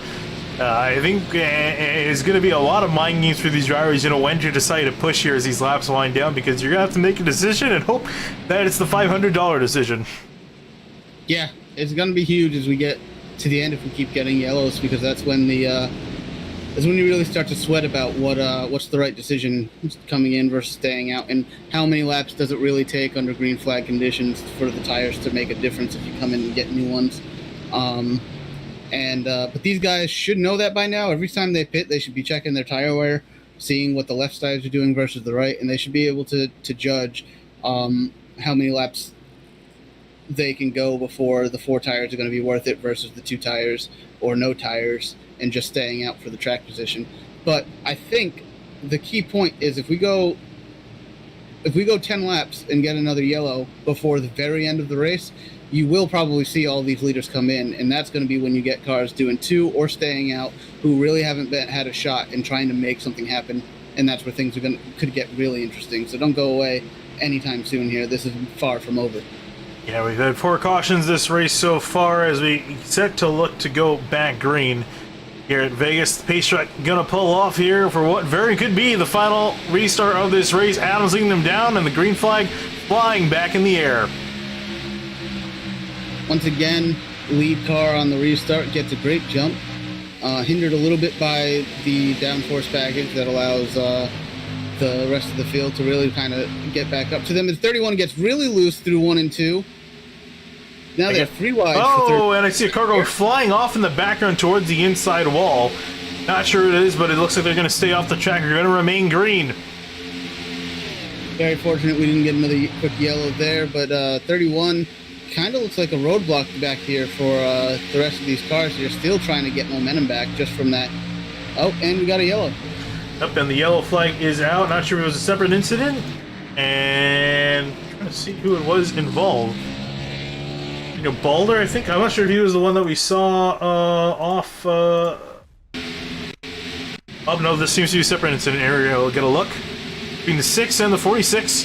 [SPEAKER 1] I think it's going to be a lot of mind games for these drivers, when to decide to push here as these laps wind down, because you're going to have to make a decision and hope that it's the $500 decision.
[SPEAKER 2] Yeah, it's going to be huge as we get to the end if we keep getting yellows, because that's when you really start to sweat about what's the right decision coming in versus staying out, and how many laps does it really take under green flag conditions for the tires to make a difference if you come in and get new ones. But these guys should know that by now. Every time they pit, they should be checking their tire wear, seeing what the left tires are doing versus the right, and they should be able to judge how many laps they can go before the 4 tires are going to be worth it versus the 2 tires or no tires and just staying out for the track position. But I think the key point is if we go 10 laps and get another yellow before the very end of the race, you will probably see all these leaders come in, and that's going to be when you get cars doing 2 or staying out who really haven't had a shot in trying to make something happen, and that's where things could get really interesting. So don't go away anytime soon here. This is far from over. Yeah,
[SPEAKER 1] we've had 4 cautions this race so far as we set to look to go back green here at Vegas. The pace track gonna pull off here for what very could be the final restart of this race. Adams leading them down, and the green flag flying back in the air.
[SPEAKER 2] Once again, lead car on the restart gets a great jump, hindered a little bit by the downforce package that allows the rest of the field to really kind of get back up to them. And 31 gets really loose through 1 and 2. Now they're 3 wide.
[SPEAKER 1] Oh, and I see a car going flying off in the background towards the inside wall. Not sure what it is, but it looks like they're going to stay off the track. They're going to remain green.
[SPEAKER 2] Very fortunate we didn't get another quick yellow there, but 31 kind of looks like a roadblock back here for the rest of these cars. They're still trying to get momentum back just from that. Oh, and we got a yellow.
[SPEAKER 1] Yep, and the yellow flag is out. Not sure if it was a separate incident. And trying to see who it was involved. Balder, I think. I'm not sure if he was the one that we saw off. Oh no, this seems to be a separate incident area. We'll get a look. Between the 6 and the 46.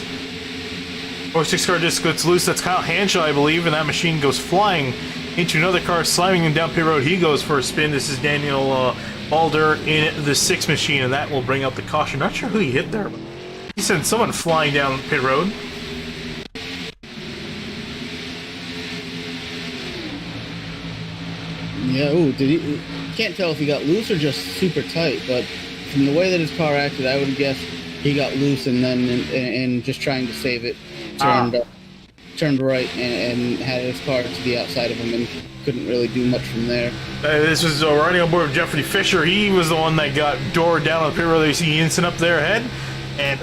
[SPEAKER 1] 46 car just gets loose. That's Kyle Hanshaw, I believe, and that machine goes flying into another car, slamming him down pit road. He goes for a spin. This is Daniel Balder in the 6 machine, and that will bring out the caution. Not sure who he hit there, but he sent someone flying down pit road.
[SPEAKER 2] Yeah, can't tell if he got loose or just super tight, but from the way that his car acted, I would guess he got loose and then and just trying to save it, turned right and had his car to the outside of him and couldn't really do much from there.
[SPEAKER 1] This was riding on board with Jeffrey Fisher. He was the one that got doored down on the pit road. You see Ensign up there ahead, and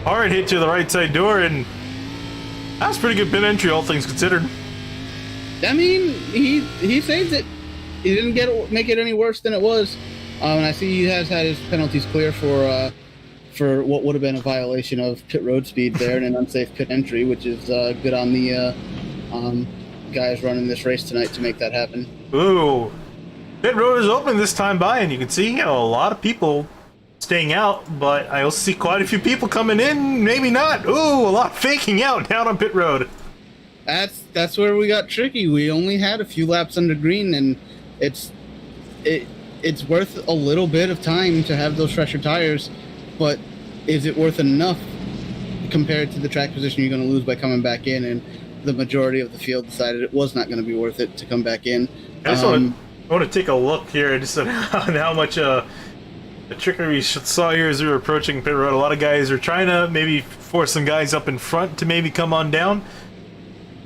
[SPEAKER 1] hard hit to the right side door, and that was pretty good pit entry, all things considered.
[SPEAKER 2] I mean, he saved it. He didn't make it any worse than it was. And I see he has had his penalties clear for for what would have been a violation of pit road speed there and an unsafe pit entry, which is good on the guys running this race tonight to make that happen.
[SPEAKER 1] Ooh. Pit road is open this time by, and you can see a lot of people staying out, but I also see quite a few people coming in, maybe not. Ooh, a lot faking out down on pit road.
[SPEAKER 2] That's where we got tricky. We only had a few laps under green, and it's worth a little bit of time to have those fresher tires, but is it worth enough compared to the track position you're going to lose by coming back in? And the majority of the field decided it was not going to be worth it to come back in.
[SPEAKER 1] I want to take a look here just on how much the trickery we saw here as we were approaching pit road. A lot of guys are trying to maybe force some guys up in front to maybe come on down.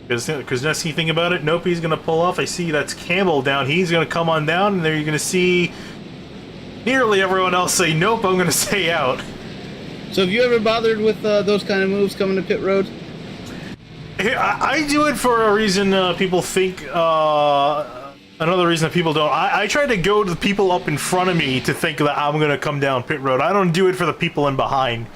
[SPEAKER 1] Because that's the thing about it. Nope, he's going to pull off. I see that's Campbell down. He's going to come on down, and there you're going to see nearly everyone else say, nope, I'm going to stay out.
[SPEAKER 2] So have you ever bothered with those kind of moves coming to pit road?
[SPEAKER 1] I do it for a reason people think, another reason that people don't. I try to go to the people up in front of me to think that I'm going to come down pit road. I don't do it for the people in behind.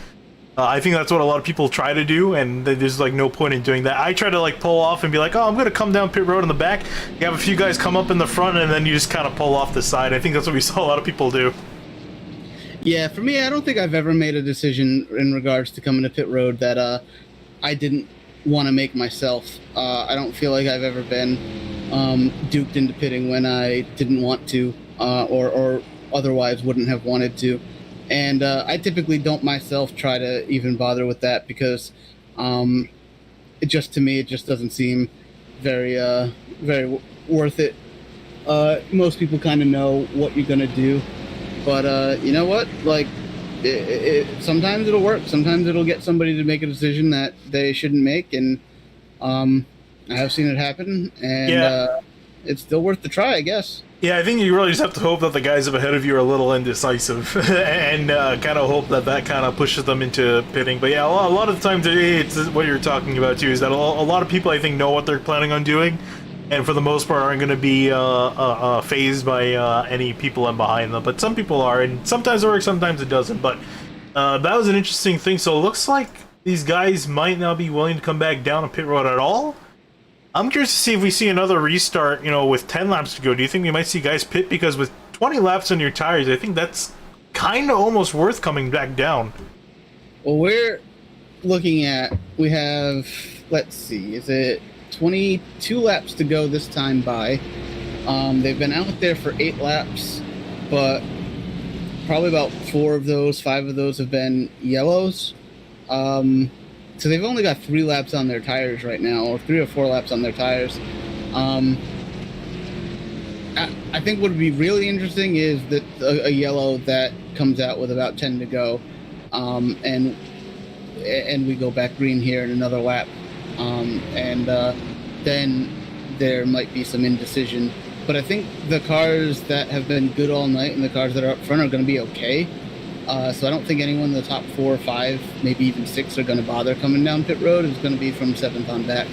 [SPEAKER 1] I think that's what a lot of people try to do, and there's like no point in doing that. I try to like pull off and be like, oh, I'm going to come down pit road in the back. You have a few guys come up in the front, and then you just kind of pull off the side. I think that's what we saw a lot of people do.
[SPEAKER 2] Yeah, for me, I don't think I've ever made a decision in regards to coming to pit road that I didn't want to make myself. I don't feel like I've ever been duped into pitting when I didn't want to, or otherwise wouldn't have wanted to. And I typically don't myself try to even bother with that because it just, to me, it just doesn't seem very worth it. Most people kind of know what you're going to do. But you know what? Like, sometimes it'll work. Sometimes it'll get somebody to make a decision that they shouldn't make. And I have seen it happen. And it's still worth the try, I guess. Yeah,
[SPEAKER 1] I think you really just have to hope that the guys up ahead of you are a little indecisive and kind of hope that kind of pushes them into pitting. But yeah, a lot of the times it's what you're talking about too, is that a lot of people I think know what they're planning on doing, and for the most part aren't going to be phased by any people in behind them. But some people are, and sometimes it works, sometimes it doesn't. But that was an interesting thing. So it looks like these guys might not be willing to come back down a pit road at all. I'm curious to see if we see another restart, with 10 laps to go. Do you think we might see guys pit? Because with 20 laps on your tires, I think that's kind of almost worth coming back down.
[SPEAKER 2] Well, we're looking at, we have, let's see, is it 22 laps to go this time by. They've been out there for 8 laps, but probably about 5 of those have been yellows. So they've only got 3 laps on their tires right now, or 3 or 4 laps on their tires. I think what would be really interesting is that a yellow that comes out with about 10 to go, and we go back green here in another lap, and then there might be some indecision. But I think the cars that have been good all night and the cars that are up front are going to be okay. So I don't think anyone in the top 4 or 5, maybe even 6, are going to bother coming down pit road. It's going to be from 7th on back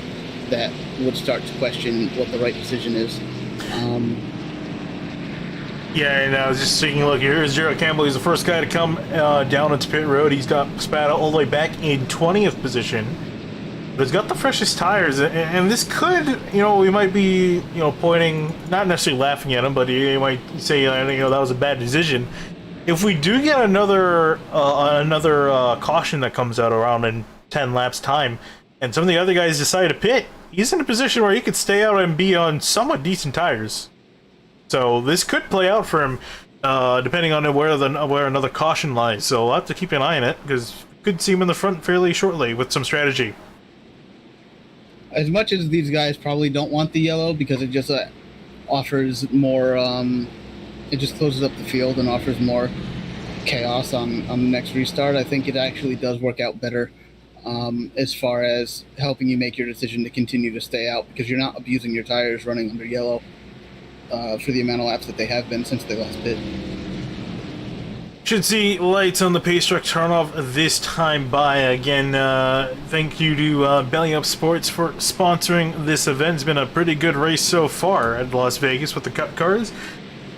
[SPEAKER 2] that would start to question what the right decision is.
[SPEAKER 1] Yeah, and I was just taking a look. Here's Gerald Campbell. He's the first guy to come down into pit road. He's got spat out all the way back in 20th position. But he's got the freshest tires, and this could, we might be, pointing, not necessarily laughing at him, but he might say, that was a bad decision. If we do get another caution that comes out around in 10 laps time, and some of the other guys decide to pit, he's in a position where he could stay out and be on somewhat decent tires. So this could play out for him, depending on where another caution lies. So we'll have to keep an eye on it, because we could see him in the front fairly shortly with some strategy.
[SPEAKER 2] As much as these guys probably don't want the yellow, because it just offers more... it just closes up the field and offers more chaos on the next restart. I think it actually does work out better as far as helping you make your decision to continue to stay out, because you're not abusing your tires running under yellow for the amount of laps that they have been since they last pit.
[SPEAKER 1] Should see lights on the pace truck turn off this time by. Again, thank you to Belly Up Sports for sponsoring this event. It's been a pretty good race so far at Las Vegas with the Cup cars.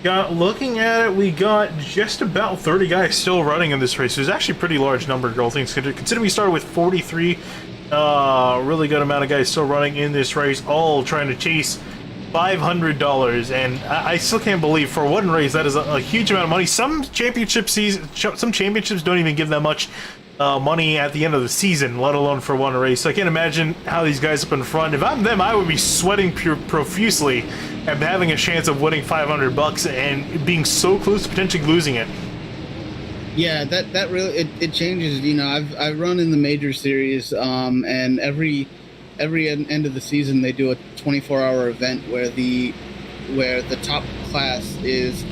[SPEAKER 1] Looking at it, we got just about 30 guys still running in this race. It's actually a pretty large number, all things considering we started with 43. Really good amount of guys still running in this race, all trying to chase $500, and I still can't believe for one race that is a huge amount of money. Some championships don't even give that much money at the end of the season, let alone for one race. So I can't imagine how these guys up in front, if I'm them, I would be sweating profusely and having a chance of winning $500 and being so close to potentially losing it.
[SPEAKER 2] Yeah, that really it changes. You know, I've run in the major series, and every end of the season they do a 24-hour event where the top class is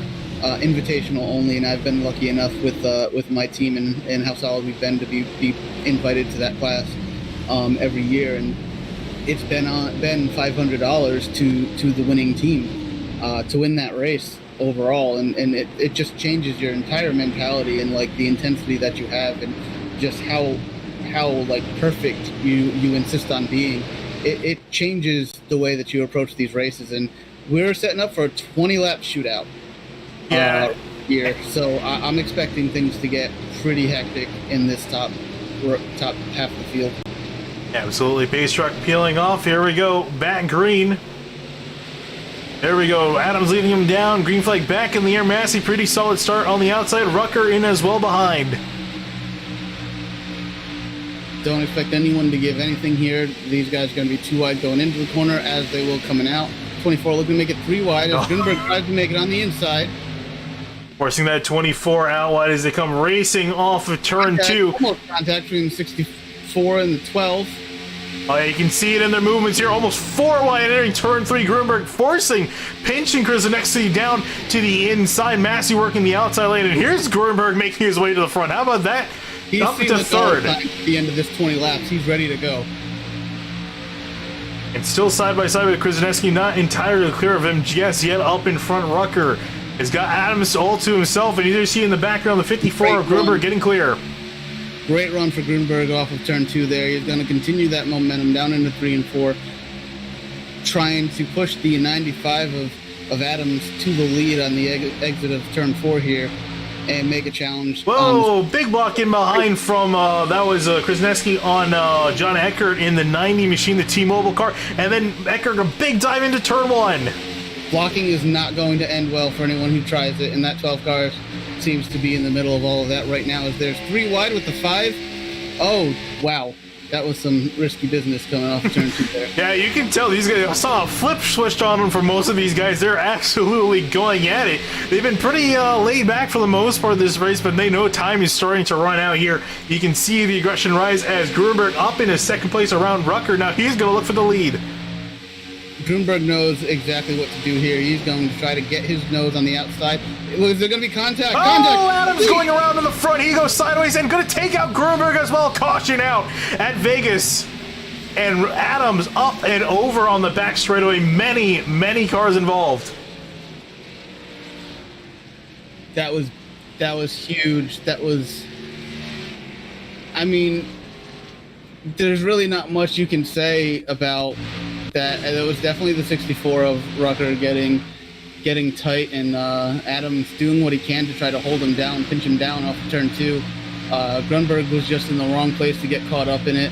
[SPEAKER 2] invitational only, and I've been lucky enough with my team and how solid we've been to be invited to that class every year, and it's been $500 to the winning team to win that race overall, and it just changes your entire mentality and like the intensity that you have and just how like perfect you insist on being. It changes the way that you approach these races, and we're setting up for a 20-lap shootout here, so I'm expecting things to get pretty hectic in this top half of the field.
[SPEAKER 1] Absolutely. Pace truck peeling off. Here we go. Back green. There we go. Adams leading him down. Green flag back in the air. Massey, pretty solid start on the outside. Rucker in as well behind.
[SPEAKER 2] Don't expect anyone to give anything here. These guys are going to be too wide going into the corner, as they will coming out. 24 looking to make it 3 wide as Gutenberg tries to make it on the inside.
[SPEAKER 1] Forcing that 24 out wide as they come racing off of turn 2.
[SPEAKER 2] Almost contact between the 64 and the 12.
[SPEAKER 1] Oh, yeah, you can see it in their movements here. Almost 4 wide entering turn 3. Gruenberg pinching Krasinski down to the inside. Massey working the outside lane. And here's Gruenberg making his way to the front. How about that?
[SPEAKER 2] He's
[SPEAKER 1] up to third.
[SPEAKER 2] At the end of this 20 laps. He's ready to go.
[SPEAKER 1] And still side by side with Krasinski, not entirely clear of him just yet. Up in front, Rucker has got Adams all to himself. And you see in the background the 54 of Gruenberg getting clear.
[SPEAKER 2] Great run for Gruenberg off of turn 2 there. He's going to continue that momentum down into 3 and 4, trying to push the 95 of Adams to the lead on the exit of turn 4 here and make a challenge.
[SPEAKER 1] Whoa, big block in behind from, that was Krasinski on John Eckert in the 90 machine, the T-Mobile car, and then Eckert a big dive into turn 1.
[SPEAKER 2] Blocking is not going to end well for anyone who tries it, and that 12 car seems to be in the middle of all of that right now as there's 3 wide with the 5. Oh, wow. That was some risky business coming off turn 2 there.
[SPEAKER 1] Yeah, you can tell these guys. I saw a flip switched on them for most of these guys. They're absolutely going at it. They've been pretty laid back for the most part of this race, but they know time is starting to run out here. You can see the aggression rise as Gruenberg up in his second place around Rucker. Now he's going to look for the lead.
[SPEAKER 2] Gruenberg knows exactly what to do here. He's going to try to get his nose on the outside. Is there going to be contact?
[SPEAKER 1] Oh, Adams going around in the front. He goes sideways and going to take out Gruenberg as well. Caution out at Vegas. And Adams up and over on the back straightaway. Many, many cars involved.
[SPEAKER 2] That was huge. That was... I mean, there's really not much you can say about that. And it was definitely the 64 of Rucker getting tight, and Adams doing what he can to try to hold him down, pinch him down off of turn 2. Grunberg was just in the wrong place to get caught up in it.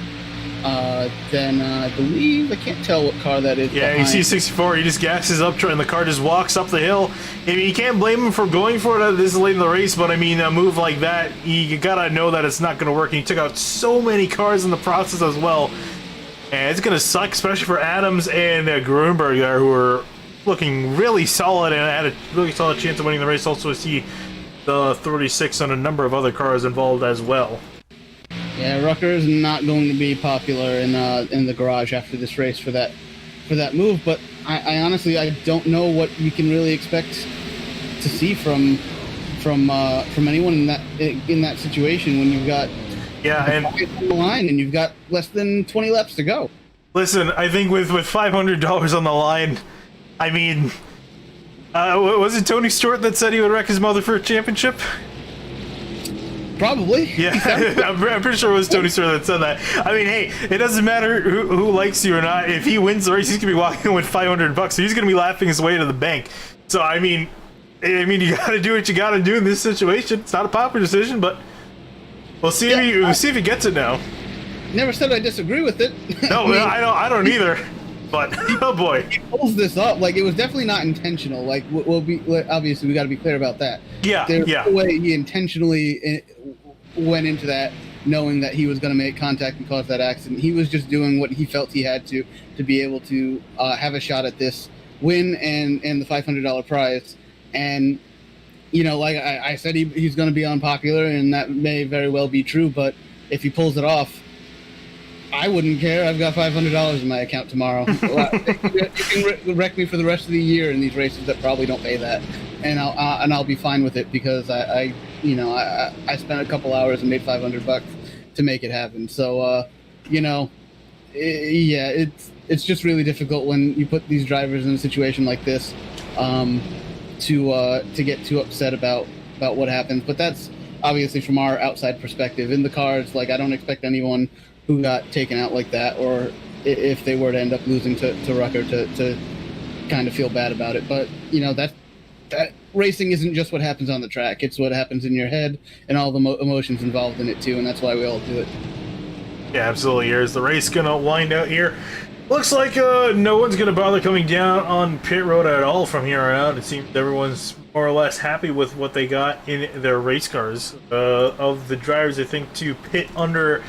[SPEAKER 2] Then I believe, I can't tell what car that is.
[SPEAKER 1] Yeah,
[SPEAKER 2] behind.
[SPEAKER 1] you see 64, he just gasses up and the car just walks up the hill. I mean, you can't blame him for going for it this late in the race, but I mean, a move like that, you gotta know that it's not gonna work. And he took out so many cars in the process as well. And it's gonna suck, especially for Adams and Gruenberg there, who are looking really solid and had a really solid chance of winning the race. Also see the 36 on a number of other cars involved as well.
[SPEAKER 2] Yeah, Rucker is not going to be popular in the garage after this race for that move. But I honestly don't know what you can really expect to see from anyone in that situation when you've got
[SPEAKER 1] and
[SPEAKER 2] on the line and you've got less than 20 laps to go.
[SPEAKER 1] Listen, I think with $500 on the line, I mean, was it Tony Stewart that said he would wreck his mother for a championship?
[SPEAKER 2] Probably.
[SPEAKER 1] Yeah, I'm pretty sure it was Tony Stewart that said that. I mean, hey, it doesn't matter who likes you or not. If he wins the race, he's going to be walking in with $500, so he's going to be laughing his way to the bank. So, I mean, I mean, you got to do what you got to do in this situation. It's not a popular decision, but we'll see. We'll see if he gets it now.
[SPEAKER 2] Never said I disagree with it.
[SPEAKER 1] No, I don't either. But oh boy,
[SPEAKER 2] he pulls this up. Like, it was definitely not intentional. Like, we'll be obviously we got to be clear about that.
[SPEAKER 1] Yeah,
[SPEAKER 2] There's
[SPEAKER 1] yeah.
[SPEAKER 2] no way he intentionally went into that knowing that he was going to make contact and cause that accident. He was just doing what he felt he had to be able to have a shot at this win and the $500 prize. And you know, like I said, he's going to be unpopular, and that may very well be true. But if he pulls it off, I wouldn't care. I've got $500 in my account tomorrow. You can wreck me for the rest of the year in these races that probably don't pay that, and I'll be fine with it because I spent a couple hours and made $500 to make it happen. So it's just really difficult when you put these drivers in a situation like this to get too upset about what happens. But that's obviously from our outside perspective. In the cars, like, I don't expect anyone who got taken out like that, or if they were to end up losing to Rucker, to kind of feel bad about it. But you know, that racing isn't just what happens on the track; it's what happens in your head and all the emotions involved in it too, and that's why we all do it.
[SPEAKER 1] Yeah, absolutely. Here's the race gonna wind out here. Looks like no one's gonna bother coming down on pit road at all from here on out. It seems everyone's more or less happy with what they got in their race cars. Of the drivers, I think, to pit under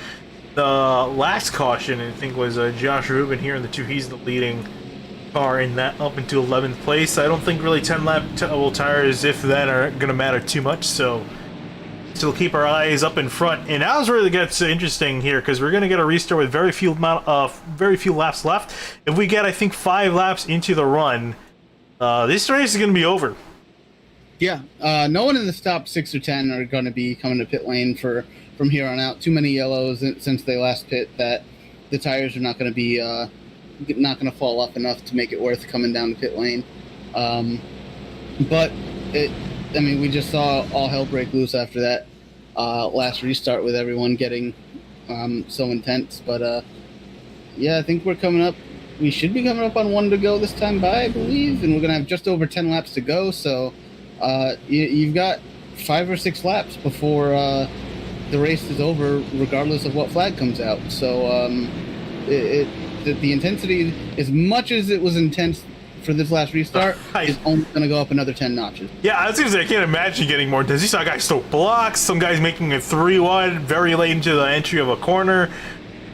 [SPEAKER 1] the last caution, I think, was Josh Rubin here in the 2. He's the leading car in that, up into 11th place. I don't think really 10-lap tires, if that, are going to matter too much, so still keep our eyes up in front. And now is where it gets interesting here, because we're going to get a restart with very few laps left. If we get, I think, 5 laps into the run, this race is going to be over.
[SPEAKER 2] Yeah, no one in the top 6 or 10 are going to be coming to pit lane from here on out. Too many yellows since they last pit that the tires are not going to be not going to fall off enough to make it worth coming down to pit lane. But we just saw all hell break loose after that last restart with everyone getting so intense. But yeah, I think we're coming up. We should be coming up on 1 to go this time by, I believe, and we're going to have just over 10 laps to go. So you've got 5 or 6 laps before the race is over, regardless of what flag comes out. So the intensity, as much as it was intense for this last restart, is only going to go up another 10 notches.
[SPEAKER 1] Yeah, I was going to say, I can't imagine getting more intense. You saw guys throw blocks, some guys making a 3 wide very late into the entry of a corner.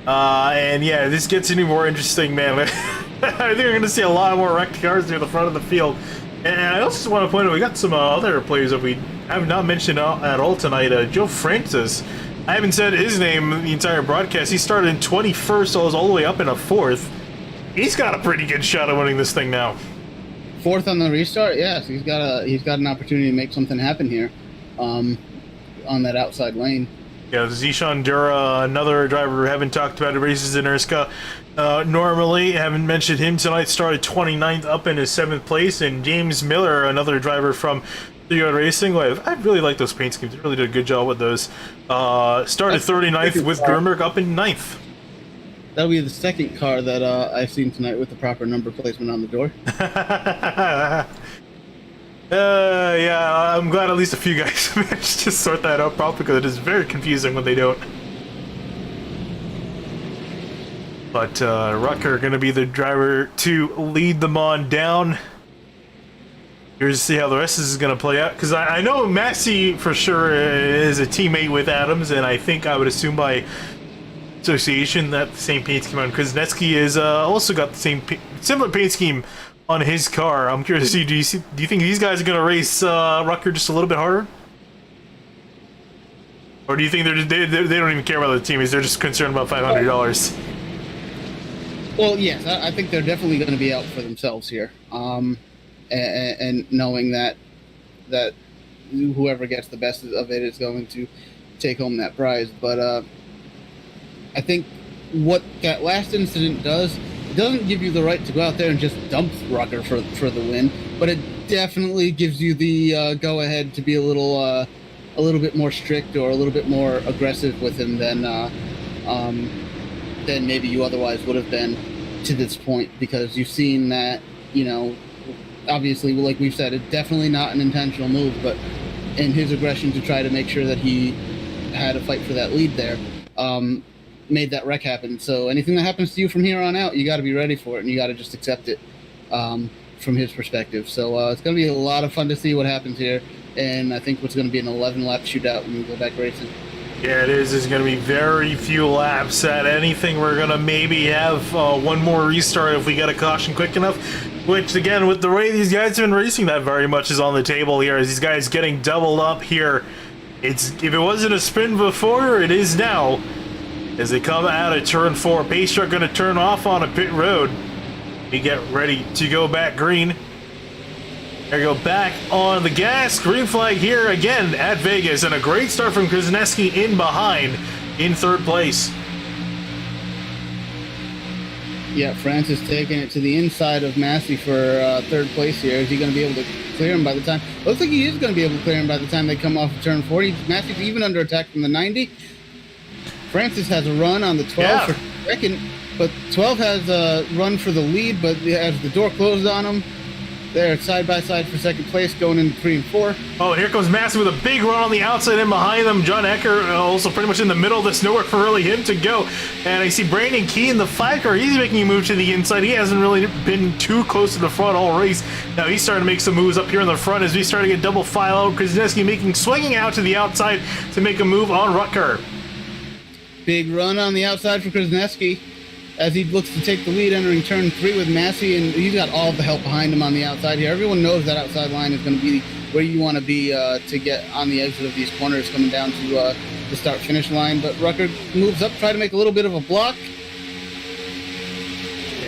[SPEAKER 1] And yeah, this gets any more interesting, man. I think we're going to see a lot more wrecked cars near the front of the field. And I also just want to point out, we got some other players that we have not mentioned at all tonight. Joe Francis, I haven't said his name the entire broadcast. He started in 21st, so was all the way up in a 4th. He's got a pretty good shot at winning this thing now.
[SPEAKER 2] 4th on the restart, yes. He's got an opportunity to make something happen here, on that outside lane.
[SPEAKER 1] Yeah, Zishan Dura, another driver we haven't talked about, races in Erska. Normally, haven't mentioned him tonight, started 29th up in his 7th place. And James Miller, another driver from iRacing. I really like those paint schemes. They really did a good job with those. Started 39th with Grunberg up in 9th.
[SPEAKER 2] That'll be the second car that I've seen tonight with the proper number placement on the door.
[SPEAKER 1] Yeah, I'm glad at least a few guys managed to sort that out properly, because it is very confusing when they don't. But Rucker going to be the driver to lead them on down. Here's to see how the rest of this is going to play out, because I know Massey for sure is a teammate with Adams, and I think I would assume by association that the same paint scheme on Kuznetsky is also got the same similar paint scheme on his car. I'm curious to see, do you think these guys are going to race Rucker just a little bit harder? Or do you think they don't even care about the teammates, they're just concerned about $500?
[SPEAKER 2] Well, yes, I think they're definitely going to be out for themselves here. And knowing that whoever gets the best of it is going to take home that prize. But I think what that last incident does, it doesn't give you the right to go out there and just dump Rucker for the win, but it definitely gives you the go-ahead to be a little bit more strict or a little bit more aggressive with him than maybe you otherwise would have been to this point, because you've seen that, obviously, like we've said, it's definitely not an intentional move, but in his aggression to try to make sure that he had a fight for that lead there, made that wreck happen. So anything that happens to you from here on out, you got to be ready for it, and you got to just accept it from his perspective. So it's going to be a lot of fun to see what happens here, and I think it's going to be an 11-lap shootout when we go back racing.
[SPEAKER 1] Yeah, it is. There's going to be very few laps at anything. We're going to maybe have one more restart if we get a caution quick enough, which, again, with the way these guys have been racing, that very much is on the table here. As these guys getting doubled up here, if it wasn't a spin before, it is now. As they come out of turn 4, pace truck going to turn off on a pit road. We get ready to go back green. There you go, back on the gas. Green flag here again at Vegas, and a great start from Krasneski in behind in 3rd place.
[SPEAKER 2] Yeah, Francis taking it to the inside of Massey for 3rd place here. Is he going to be able to clear him by the time? Looks like he is going to be able to clear him by the time they come off of turn 40. Massey's even under attack from the 90. Francis has a run on the 12 for 2nd, but 12 has a run for the lead, but as the door closed on him, they're side by side for 2nd place, going into 3 and 4.
[SPEAKER 1] Oh, and here comes Massey with a big run on the outside and behind them. John Ecker also pretty much in the middle. There's nowhere for really him to go. And I see Brandon Key in the 5 car. He's making a move to the inside. He hasn't really been too close to the front all race. Now he's starting to make some moves up here in the front as we start to get double file out. Krasneski swinging out to the outside to make a move on Rucker.
[SPEAKER 2] Big run on the outside for Krasneski as he looks to take the lead entering turn 3 with Massey, and he's got all the help behind him on the outside here. Everyone knows that outside line is going to be where you want to be to get on the exit of these corners coming down to the start-finish line. But Rucker moves up, try to make a little bit of a block.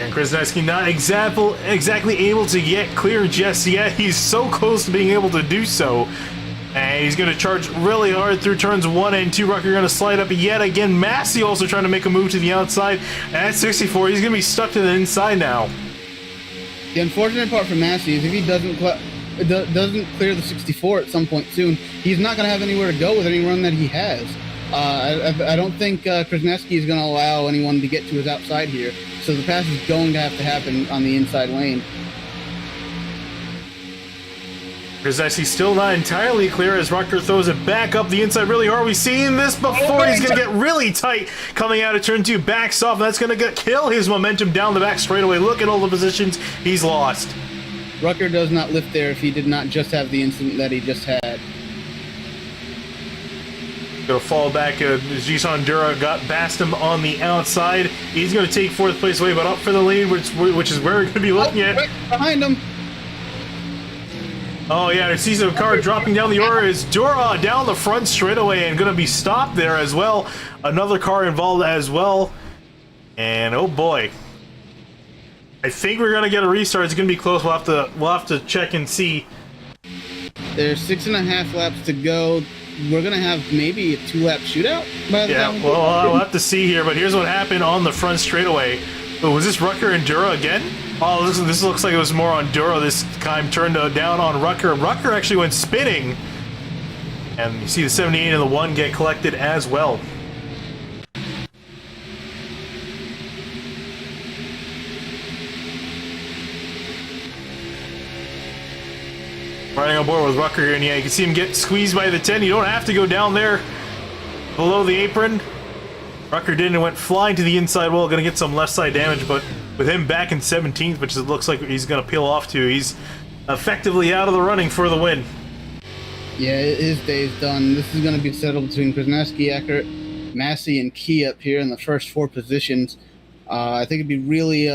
[SPEAKER 1] And Krasneski not exactly able to get clear just yet. He's so close to being able to do so. And he's going to charge really hard through turns 1 and 2. Rucker going to slide up yet again. Massey also trying to make a move to the outside. And at 64, he's going to be stuck to the inside now.
[SPEAKER 2] The unfortunate part for Massey is if he doesn't clear the 64 at some point soon, he's not going to have anywhere to go with any run that he has. I don't think Krasneski is going to allow anyone to get to his outside here. So the pass is going to have to happen on the inside lane.
[SPEAKER 1] Krasneski still not entirely clear as Rucker throws it back up the inside really hard. We've seen this before. He's going to get really tight coming out of turn 2. Backs off. That's going to kill his momentum down the back straightaway. Look at all the positions he's lost.
[SPEAKER 2] Rucker does not lift there if he did not just have the incident that he just had.
[SPEAKER 1] Going to fall back. Jason Dura got past him on the outside. He's going to take 4th place away, but up for the lead, which is where we're going to be looking at.
[SPEAKER 2] Right behind him.
[SPEAKER 1] Oh yeah, I see some car dropping down the order. Is Dura down the front straightaway and going to be stopped there as well. Another car involved as well. And oh boy, I think we're going to get a restart. It's going to be close. We'll have to check and see.
[SPEAKER 2] There's 6.5 laps to go. We're going to have maybe a 2-lap shootout by the time.
[SPEAKER 1] Well, I'll have to see here. But here's what happened on the front straightaway. Oh, was this Rucker and Dura again? Oh, this looks like it was more on Dura this time, turned down on Rucker. Rucker actually went spinning. And you see the 78 and the 1 get collected as well. Riding on board with Rucker here, and yeah, you can see him get squeezed by the 10. You don't have to go down there below the apron. Rucker didn't and went flying to the inside wall, going to get some left side damage, but with him back in 17th, which it looks like he's going to peel off to, he's effectively out of the running for the win.
[SPEAKER 2] Yeah, his day's done. This is going to be settled between Krasneski, Eckert, Massey, and Key up here in the first 4 positions. I think it'd be really,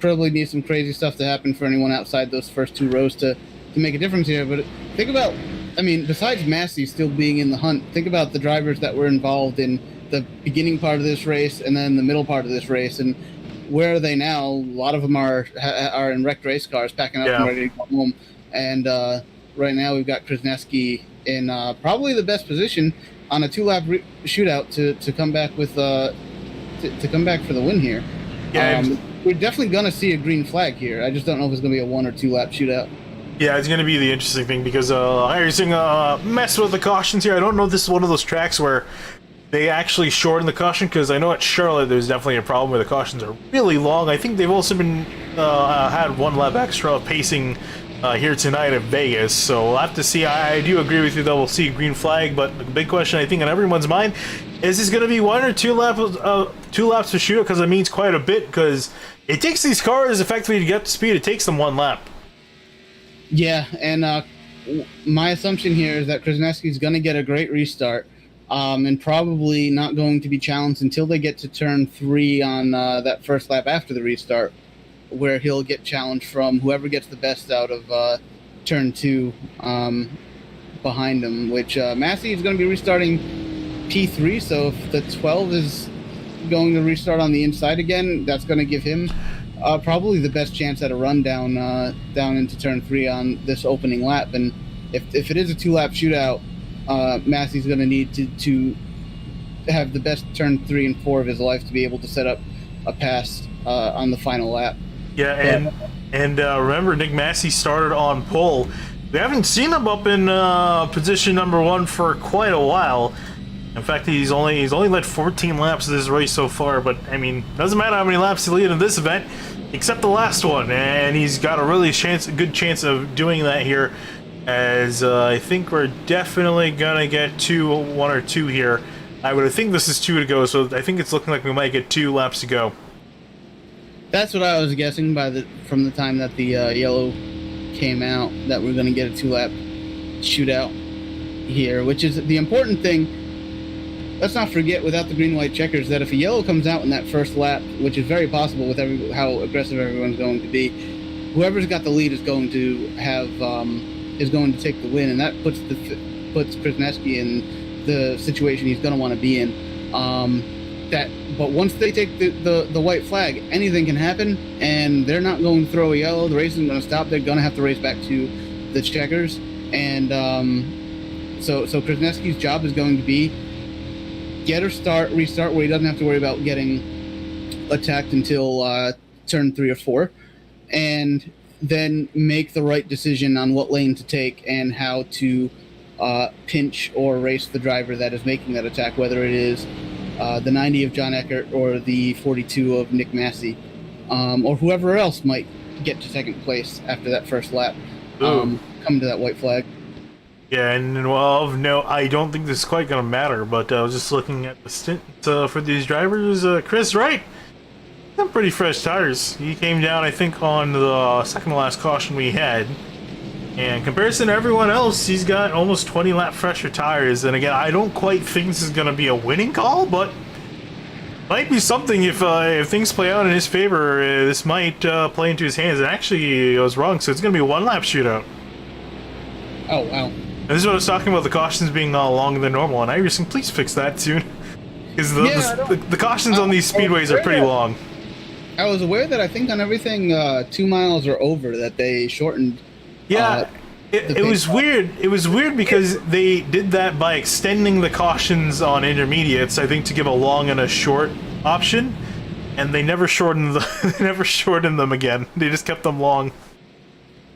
[SPEAKER 2] probably need some crazy stuff to happen for anyone outside those first 2 rows to make a difference here. But think about, I mean, besides Massey still being in the hunt, think about the drivers that were involved in the beginning part of this race and then the middle part of this race, and where are they now? A lot of them are in wrecked race cars, packing up and ready to go home. And right now we've got Krasneski in probably the best position on a 2-lap shootout to come back with to come back for the win here. Yeah, we're definitely gonna see a green flag here. I just don't know if it's gonna be a 1 or 2-lap shootout.
[SPEAKER 1] Yeah, it's going to be the interesting thing because iRacing mess with the cautions here. I don't know if this is one of those tracks where they actually shorten the caution, because I know at Charlotte there's definitely a problem where the cautions are really long. I think they've also been had 1 lap extra of pacing here tonight at Vegas, so we'll have to see. I do agree with you, though. We'll see a green flag, but the big question I think on everyone's mind is this going to be 1 or 2 laps, 2 laps to shoot, because it means quite a bit, because it takes these cars effectively to get to speed. It takes them 1 lap.
[SPEAKER 2] Yeah, and my assumption here is that Krasnowski's going to get a great restart, and probably not going to be challenged until they get to turn 3 on that first lap after the restart, where he'll get challenged from whoever gets the best out of turn 2 behind him, which Massey is going to be restarting P3, so if the 12 is going to restart on the inside again, that's going to give him probably the best chance at a run down into turn 3 on this opening lap. And if it is a 2-lap shootout, Massey's going to need to have the best turn 3 and 4 of his life to be able to set up a pass on the final lap.
[SPEAKER 1] Yeah, and remember, Nick Massey started on pole. We haven't seen him up in position number 1 for quite a while. In fact, he's only led 14 laps of this race so far. But I mean, doesn't matter how many laps he lead in this event, except the last one, and he's got a good chance of doing that here. As I think we're definitely gonna get 1 or 2 here. I would think this is 2 to go, so I think it's looking like we might get 2 laps to go.
[SPEAKER 2] That's what I was guessing from the time that the yellow came out, that we're going to get a 2-lap shootout here, which is the important thing. Let's not forget, without the green-white checkers, that if a yellow comes out in that first lap, which is very possible with how aggressive everyone's going to be, whoever's got the lead is going to take the win, and that puts Krasnowski in the situation he's going to want to be in. But once they take the white flag, anything can happen, and they're not going to throw a yellow. The race isn't going to stop. They're going to have to race back to the checkers, and so Krasnowski's job is going to be restart where he doesn't have to worry about getting attacked until turn 3 or 4, and then make the right decision on what lane to take and how to pinch or race the driver that is making that attack, whether it is the 90 of John Eckert or the 42 of Nick Massey, or whoever else might get to second place after that first lap, come to that white flag.
[SPEAKER 1] Yeah, and well, no, I don't think this is quite going to matter, but I was just looking at the stint for these drivers. Chris Wright, some pretty fresh tires. He came down, I think, on the second to last caution we had. And in comparison to everyone else, he's got almost 20 lap fresher tires. And again, I don't quite think this is going to be a winning call, but might be something if things play out in his favor. This might play into his hands. And actually, I was wrong, so it's going to be a 1-lap shootout.
[SPEAKER 2] Oh, wow.
[SPEAKER 1] And this is what I was talking about, the cautions being longer than normal. And iRacing, please fix that soon. Because the cautions on these speedways are pretty long.
[SPEAKER 2] I was aware that I think on everything 2 miles or over that they shortened.
[SPEAKER 1] Yeah, it was weird. It was weird because they did that by extending the cautions on intermediates, I think, to give a long and a short option, and they never shortened them again. They just kept them long.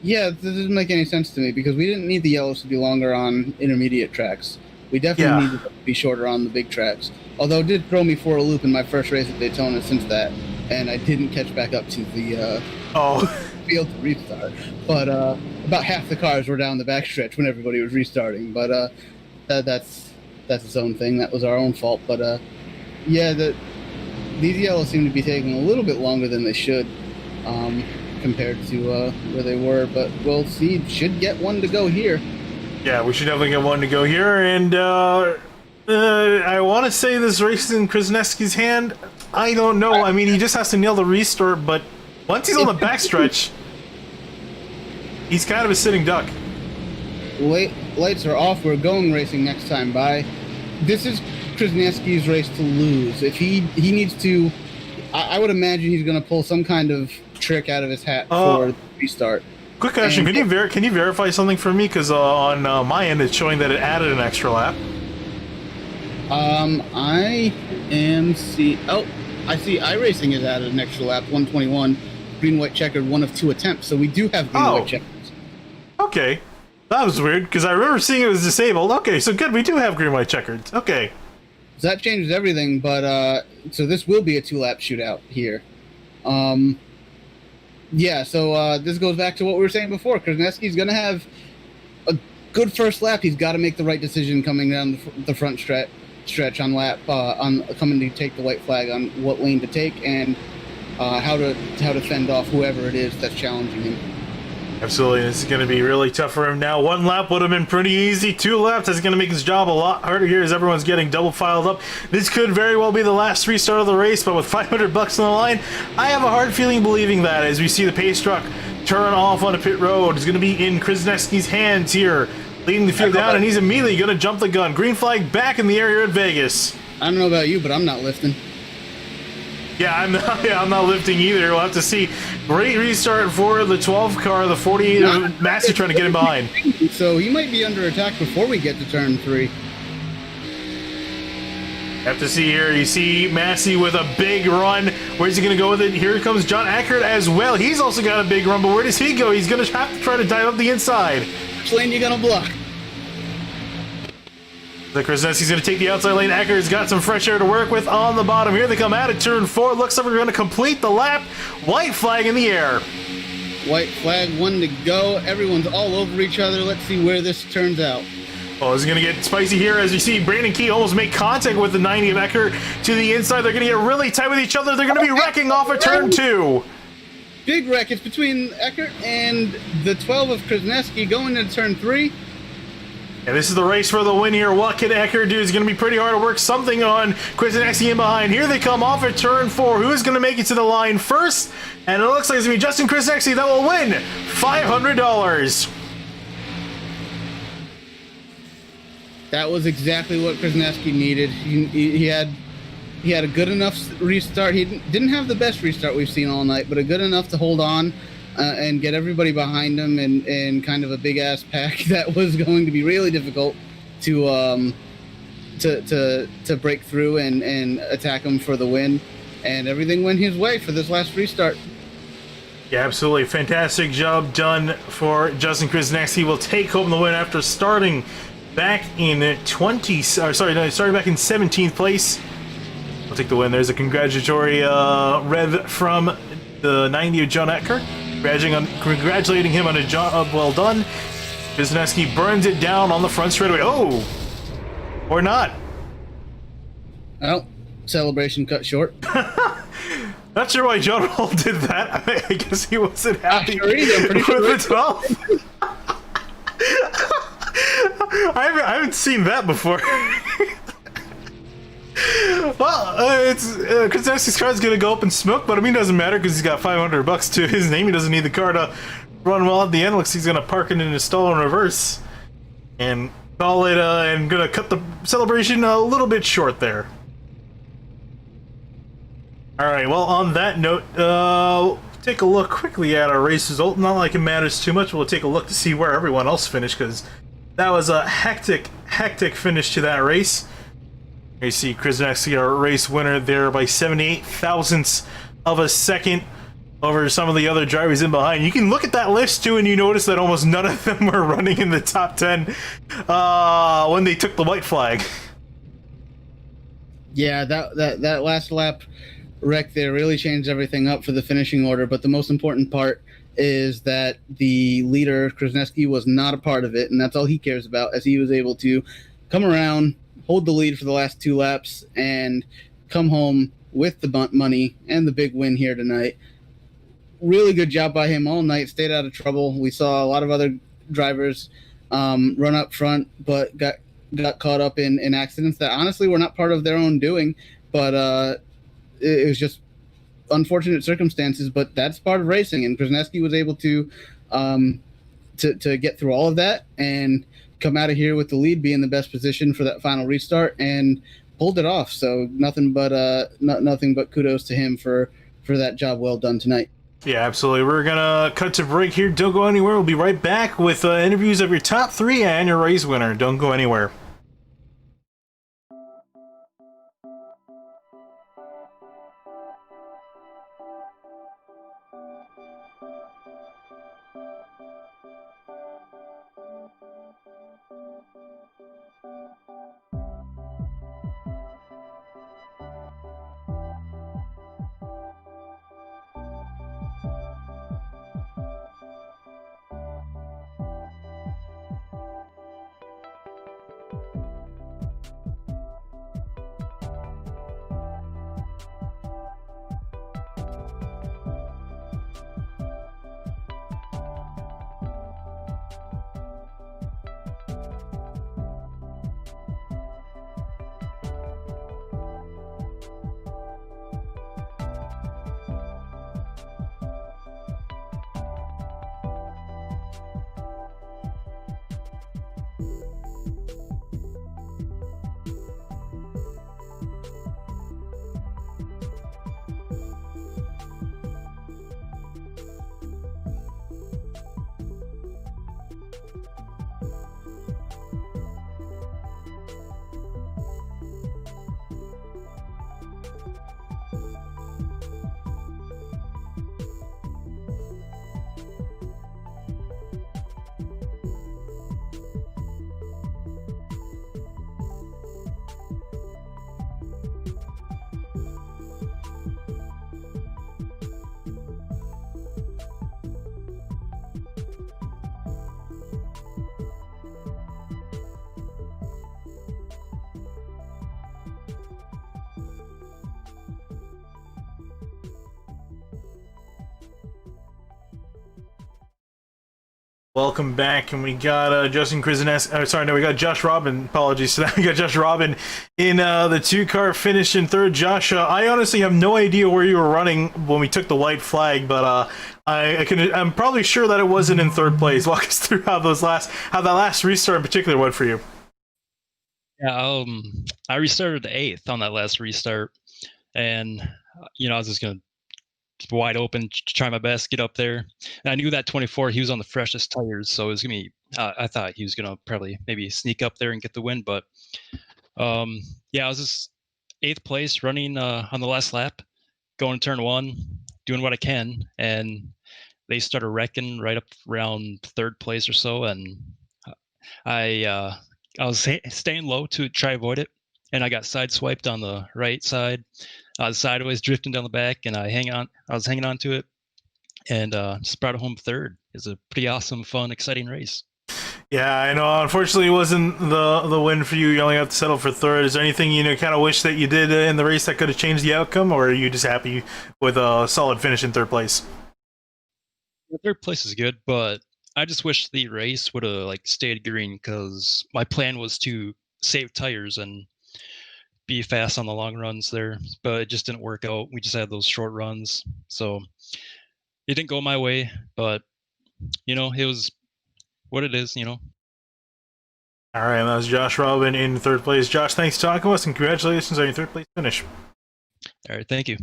[SPEAKER 2] Yeah, this doesn't make any sense to me because we didn't need the yellows to be longer on intermediate tracks. We definitely needed them to be shorter on the big tracks. Although it did throw me for a loop in my first race at Daytona since that, and I didn't catch back up to the field to restart. But about half the cars were down the backstretch when everybody was restarting. But that's its own thing. That was our own fault. But yeah, these yellows seem to be taking a little bit longer than they should compared to where they were. But we'll see. Should get 1 to go here.
[SPEAKER 1] Yeah, we should definitely get 1 to go here. And I want to say this race is in Krasnowski's hand. I don't know. I mean, he just has to nail the restart, but once he's on the backstretch, he's kind of a sitting duck.
[SPEAKER 2] Lights are off. We're going racing next time by. This is Krasnowski's race to lose. If he needs to, I would imagine he's going to pull some kind of trick out of his hat for the restart.
[SPEAKER 1] Quick question: Can you verify something for me? Because on my end, it's showing that it added an extra lap.
[SPEAKER 2] I see iRacing has added an extra lap, 121. Green-white checkered, 1 of 2 attempts. So we do have green-white checkers.
[SPEAKER 1] Okay. That was weird, because I remember seeing it was disabled. Okay, so good, we do have green-white checkered. Okay.
[SPEAKER 2] So that changes everything, but so this will be a 2-lap shootout here. Yeah, so this goes back to what we were saying before. Krasneski's going to have a good first lap. He's got to make the right decision coming down the front stretch on lap on coming to take the white flag on what lane to take and how to fend off whoever it is that's challenging him.
[SPEAKER 1] Absolutely, this is going to be really tough for him now. One lap would have been pretty easy. 2 laps is going to make his job a lot harder here as everyone's getting double filed up. This could very well be the last restart of the race, but with $500 on the line, I have a hard feeling believing that as we see the pace truck turn off on a pit road. It's going to be in Krasneski's hands here, leading the field down, and he's immediately going to jump the gun. Green flag back in the air here at Vegas.
[SPEAKER 2] I don't know about you, but I'm not lifting.
[SPEAKER 1] Yeah, I'm not lifting either. We'll have to see. Great restart for the 12 car, the 48 of Massey trying to get him behind.
[SPEAKER 2] So he might be under attack before we get to turn 3.
[SPEAKER 1] Have to see here. You see Massey with a big run. Where's he going to go with it? Here comes John Eckert as well. He's also got a big run, but where does he go? He's going to have to try to dive up the inside.
[SPEAKER 2] Which lane you going to block?
[SPEAKER 1] The Krasneski's going to take the outside lane. Eckert's got some fresh air to work with on the bottom. Here they come out of turn 4. Looks like we're going to complete the lap. White flag in the air.
[SPEAKER 2] White flag, 1 to go. Everyone's all over each other. Let's see where this turns out.
[SPEAKER 1] Oh, this is going to get spicy here as you see Brandon Key almost make contact with the 90 of Eckert to the inside. They're going to get really tight with each other. They're going to be wrecking off of turn 2.
[SPEAKER 2] Big wreck. It's between Eckert and the 12 of Krasneski going into turn 3.
[SPEAKER 1] And this is the race for the win here. What can Eckert do? It's going to be pretty hard to work something on Krasneski in behind. Here they come off at turn 4. Who is going to make it to the line first? And it looks like it's going to be Justin Krasneski that will win $500.
[SPEAKER 2] That was exactly what Krasneski needed. He had a good enough restart. He didn't have the best restart we've seen all night, but a good enough to hold on and get everybody behind him and kind of a big ass pack that was going to be really difficult to break through and attack him for the win. And everything went his way for this last restart.
[SPEAKER 1] Yeah, absolutely. Fantastic job done for Justin Krasneski. Will take home the win after starting back in starting back in 17th place. I'll take the win. There's a congratulatory rev from the 90 of John Eckert. Congratulating him on a job well done. Krasneski burns it down on the front straightaway. Oh! Or not.
[SPEAKER 2] Well, celebration cut short.
[SPEAKER 1] Not sure why John Hall did that. I guess he wasn't happy
[SPEAKER 2] Sure either.
[SPEAKER 1] with the 12. I haven't seen that before. Well, it's Krasneski's car is gonna go up in smoke, but I mean, it doesn't matter because he's got $500 to his name. He doesn't need the car to run well at the end. Looks like he's gonna park it in his stall in reverse and call it. And gonna cut the celebration a little bit short there. All right. Well, on that note, take a look quickly at our race result. Not like it matters too much. We'll take a look to see where everyone else finished because that was a hectic finish to that race. You see Krasneski, our race winner, there by 78 thousandths of a second over some of the other drivers in behind. You can look at that list too, and you notice that almost none of them were running in the top 10 when they took the white flag.
[SPEAKER 2] Yeah, that last lap wreck there really changed everything up for the finishing order. But the most important part is that the leader, Krasneski, was not a part of it, and that's all he cares about, as he was able to come around, hold the lead for the last 2 laps, and come home with the money and the big win here tonight. Really good job by him all night, stayed out of trouble. We saw a lot of other drivers run up front, but got caught up in accidents that honestly were not part of their own doing, but it was just unfortunate circumstances, but that's part of racing, and Krasneski was able to get through all of that and come out of here with the lead, be in the best position for that final restart, and pulled it off. So nothing but kudos to him for that job well done tonight.
[SPEAKER 1] Yeah, absolutely. We're gonna cut to break here. Don't go anywhere. We'll be right back with interviews of your top 3 and your race winner. Don't go anywhere. Welcome back, and we got Justin Krasinski. Sorry, no, we got Josh Robin. Apologies to that. We got Josh Robin in the 2-car finish in third. Josh, I honestly have no idea where you were running when we took the white flag, but I'm probably sure that it wasn't in third place. Walk us through how that last restart in particular went for you.
[SPEAKER 3] Yeah, I restarted to 8th on that last restart, and I was just gonna wide open, try my best, get up there. And I knew that 24, he was on the freshest tires, so it was gonna be. I thought he was gonna probably maybe sneak up there and get the win, but yeah, I was just 8th place, running on the last lap, going to turn 1, doing what I can, and they started wrecking right up around 3rd place or so, and I was staying low to try avoid it, and I got sideswiped on the right side. I was sideways drifting down the back, and I was hanging on to it, and just brought it home 3rd. It's a pretty awesome, fun, exciting race.
[SPEAKER 1] Yeah, I know. Unfortunately, it wasn't the win for you. You only have to settle for 3rd. Is there anything kind of wish that you did in the race that could have changed the outcome, or are you just happy with a solid finish in 3rd place?
[SPEAKER 3] The 3rd place is good, but I just wish the race would have stayed green, because my plan was to save tires and be fast on the long runs there, but it just didn't work out. We just had those short runs, so it didn't go my way, but it was what it is.
[SPEAKER 1] All right, that was Josh Robin in 3rd place. Josh, thanks for talking to us, and congratulations on your 3rd place finish.
[SPEAKER 3] All right, thank you.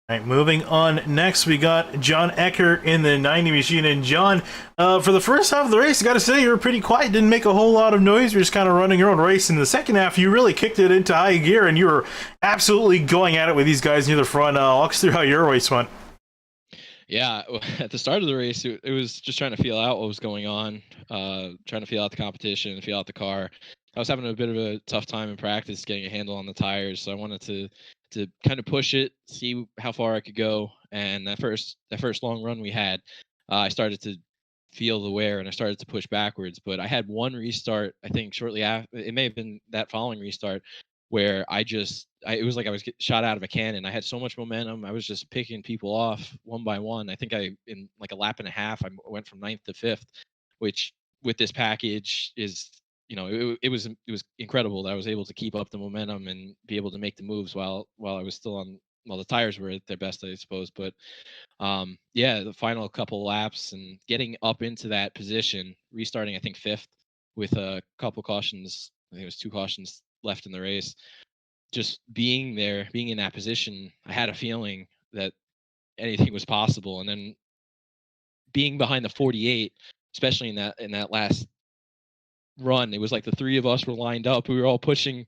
[SPEAKER 1] All right, moving on. Next, we got John Ecker in the 90 machine. And John, for the first half of the race, I got to say you were pretty quiet, didn't make a whole lot of noise. You were just kind of running your own race. In the second half, you really kicked it into high gear, and you were absolutely going at it with these guys near the front. Walk us through how your race went.
[SPEAKER 4] Yeah, at the start of the race, it was just trying to feel out what was going on, trying to feel out the competition, feel out the car. I was having a bit of a tough time in practice getting a handle on the tires, so I wanted to kind of push it, see how far I could go. And that first long run we had, I started to feel the wear, and I started to push backwards. But I had one restart, I think shortly after, it may have been that following restart, where it was like I was shot out of a cannon. I had so much momentum. I was just picking people off one by one. I think in like a lap and a half, I went from 9th to 5th, which with this package is, it was incredible that I was able to keep up the momentum and be able to make the moves while I was still the tires were at their best, I suppose. But yeah, the final couple laps and getting up into that position, restarting, I think 5th with a couple cautions. I think it was 2 cautions left in the race. Just being there, being in that position, I had a feeling that anything was possible. And then being behind the 48, especially in that last run, it was like the 3 of us were lined up. We were all pushing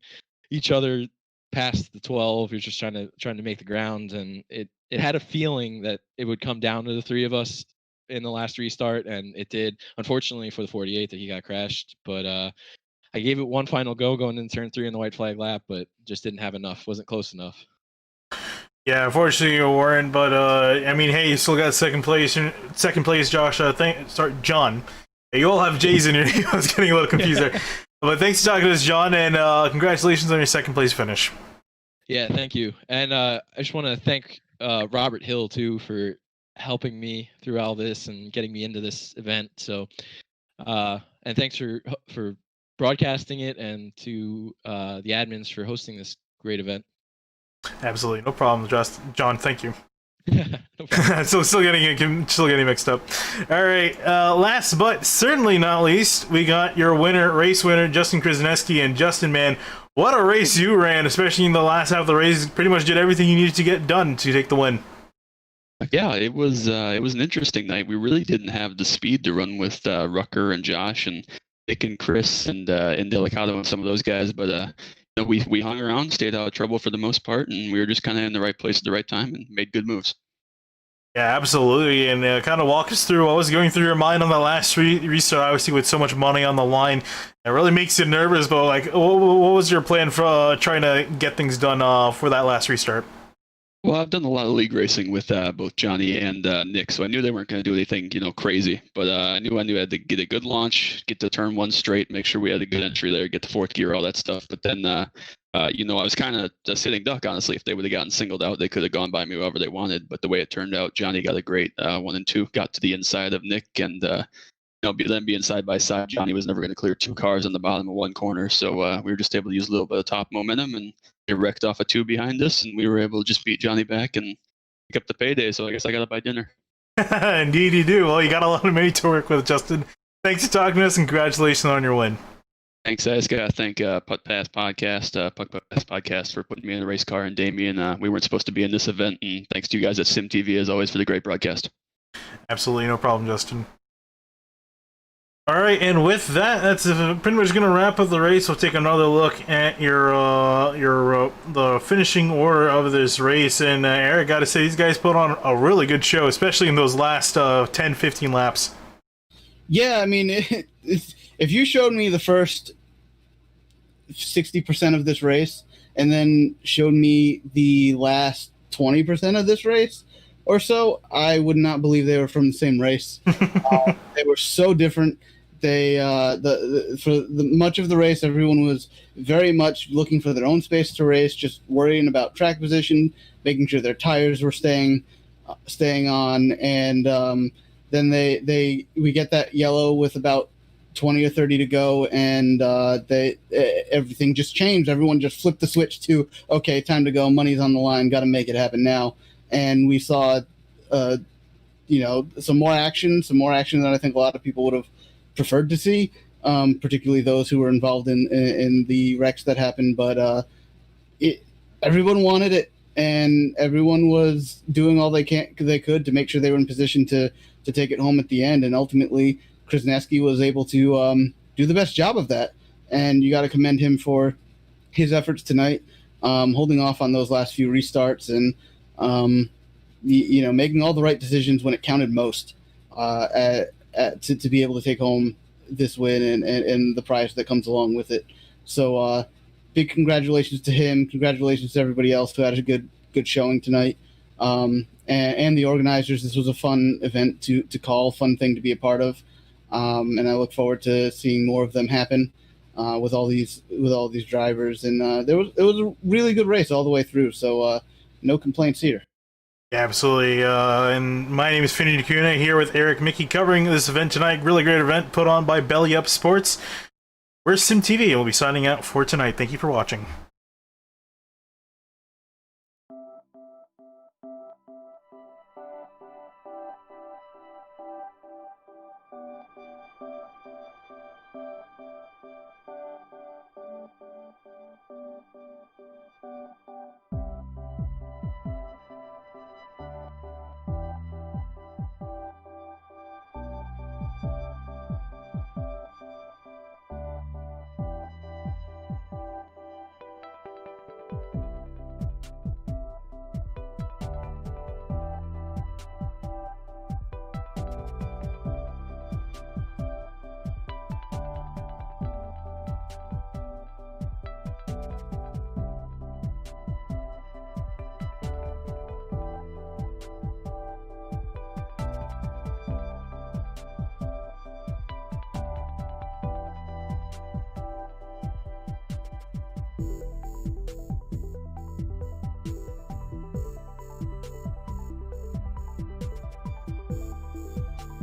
[SPEAKER 4] each other past the 12. We were just trying to make the ground, and it had a feeling that it would come down to the 3 of us in the last restart, and it did. Unfortunately for the 48, that he got crashed, but I gave it one final go going into turn 3 in the white flag lap, but just didn't have enough. Wasn't close enough.
[SPEAKER 1] Yeah, unfortunately you weren't, but I mean, hey, you still got second place, Josh. John. You all have J's in your name. I was getting a little confused there. But thanks for talking to us, John, and congratulations on your second place finish.
[SPEAKER 4] Yeah, thank you. And I just want to thank Robert Hill, too, for helping me through all this and getting me into this event. So, and thanks for broadcasting it, and to the admins for hosting this great event.
[SPEAKER 1] Absolutely, no problem, John. Thank you.
[SPEAKER 4] No problem.
[SPEAKER 1] So still getting mixed up. All right, last but certainly not least, we got your race winner, Justin Krasinski. And Justin, man, what a race you ran, especially in the last half of the race. Pretty much did everything you needed to get done to take the win.
[SPEAKER 5] Yeah, it was an interesting night. We really didn't have the speed to run with Rucker and Josh and Nick and Chris and Delicato and some of those guys, but we hung around, stayed out of trouble for the most part, and we were just kind of in the right place at the right time and made good moves.
[SPEAKER 1] Yeah, absolutely. And kind of walk us through what was going through your mind on the last restart, obviously with so much money on the line. It really makes you nervous, but what was your plan for trying to get things done for that last restart?
[SPEAKER 5] Well, I've done a lot of league racing with both Johnny and Nick, so I knew they weren't going to do anything, crazy. But I knew I had to get a good launch, get to turn 1 straight, make sure we had a good entry there, get to 4th gear, all that stuff. But then I was kind of a sitting duck, honestly. If they would have gotten singled out, they could have gone by me whoever they wanted. But the way it turned out, Johnny got a great 1 and 2, got to the inside of Nick, and them being side by side, Johnny was never going to clear 2 cars on the bottom of 1 corner. So we were just able to use a little bit of top momentum, and they wrecked off a 2 behind us, and we were able to just beat Johnny back and pick up the payday. So I guess I got to buy dinner.
[SPEAKER 1] Indeed, you do. Well, you got a lot of money to work with, Justin. Thanks for talking to us, and congratulations on your win.
[SPEAKER 5] Thanks, guys. Got to thank Puck Pass Podcast for putting me in a race car, and Damien. We weren't supposed to be in this event, and thanks to you guys at Sim TV as always for the great broadcast.
[SPEAKER 1] Absolutely no problem, Justin. All right, and with that, that's pretty much going to wrap up the race. We'll take another look at the finishing order of this race. And Eric, got to say, these guys put on a really good show, especially in those last 10, 15 laps.
[SPEAKER 2] Yeah, I mean, if you showed me the first 60% of this race and then showed me the last 20% of this race or so, I would not believe they were from the same race. They were so different. They much of the race, everyone was very much looking for their own space to race, just worrying about track position, making sure their tires were staying on, and then we get that yellow with about 20 or 30 to go, and everything just changed. Everyone just flipped the switch to, okay, time to go, money's on the line, got to make it happen now. And we saw some more action that I think a lot of people would have preferred to see, particularly those who were involved in the wrecks that happened. But everyone wanted it, and everyone was doing all they could to make sure they were in position to take it home at the end. And ultimately, Krasnetsky was able to do the best job of that. And you got to commend him for his efforts tonight, holding off on those last few restarts and making all the right decisions when it counted most, to be able to take home this win and the prize that comes along with it. So big congratulations to him. Congratulations to everybody else who had a good showing tonight. And the organizers. This was a fun event to call, fun thing to be a part of. And I look forward to seeing more of them happen with all these drivers. And it was a really good race all the way through. So no complaints here.
[SPEAKER 1] Yeah, absolutely. And my name is Finny Nakuna here with Eric Mickey covering this event tonight. Really great event put on by Belly Up Sports. We're Sim TV, and we'll be signing out for tonight. Thank you for watching.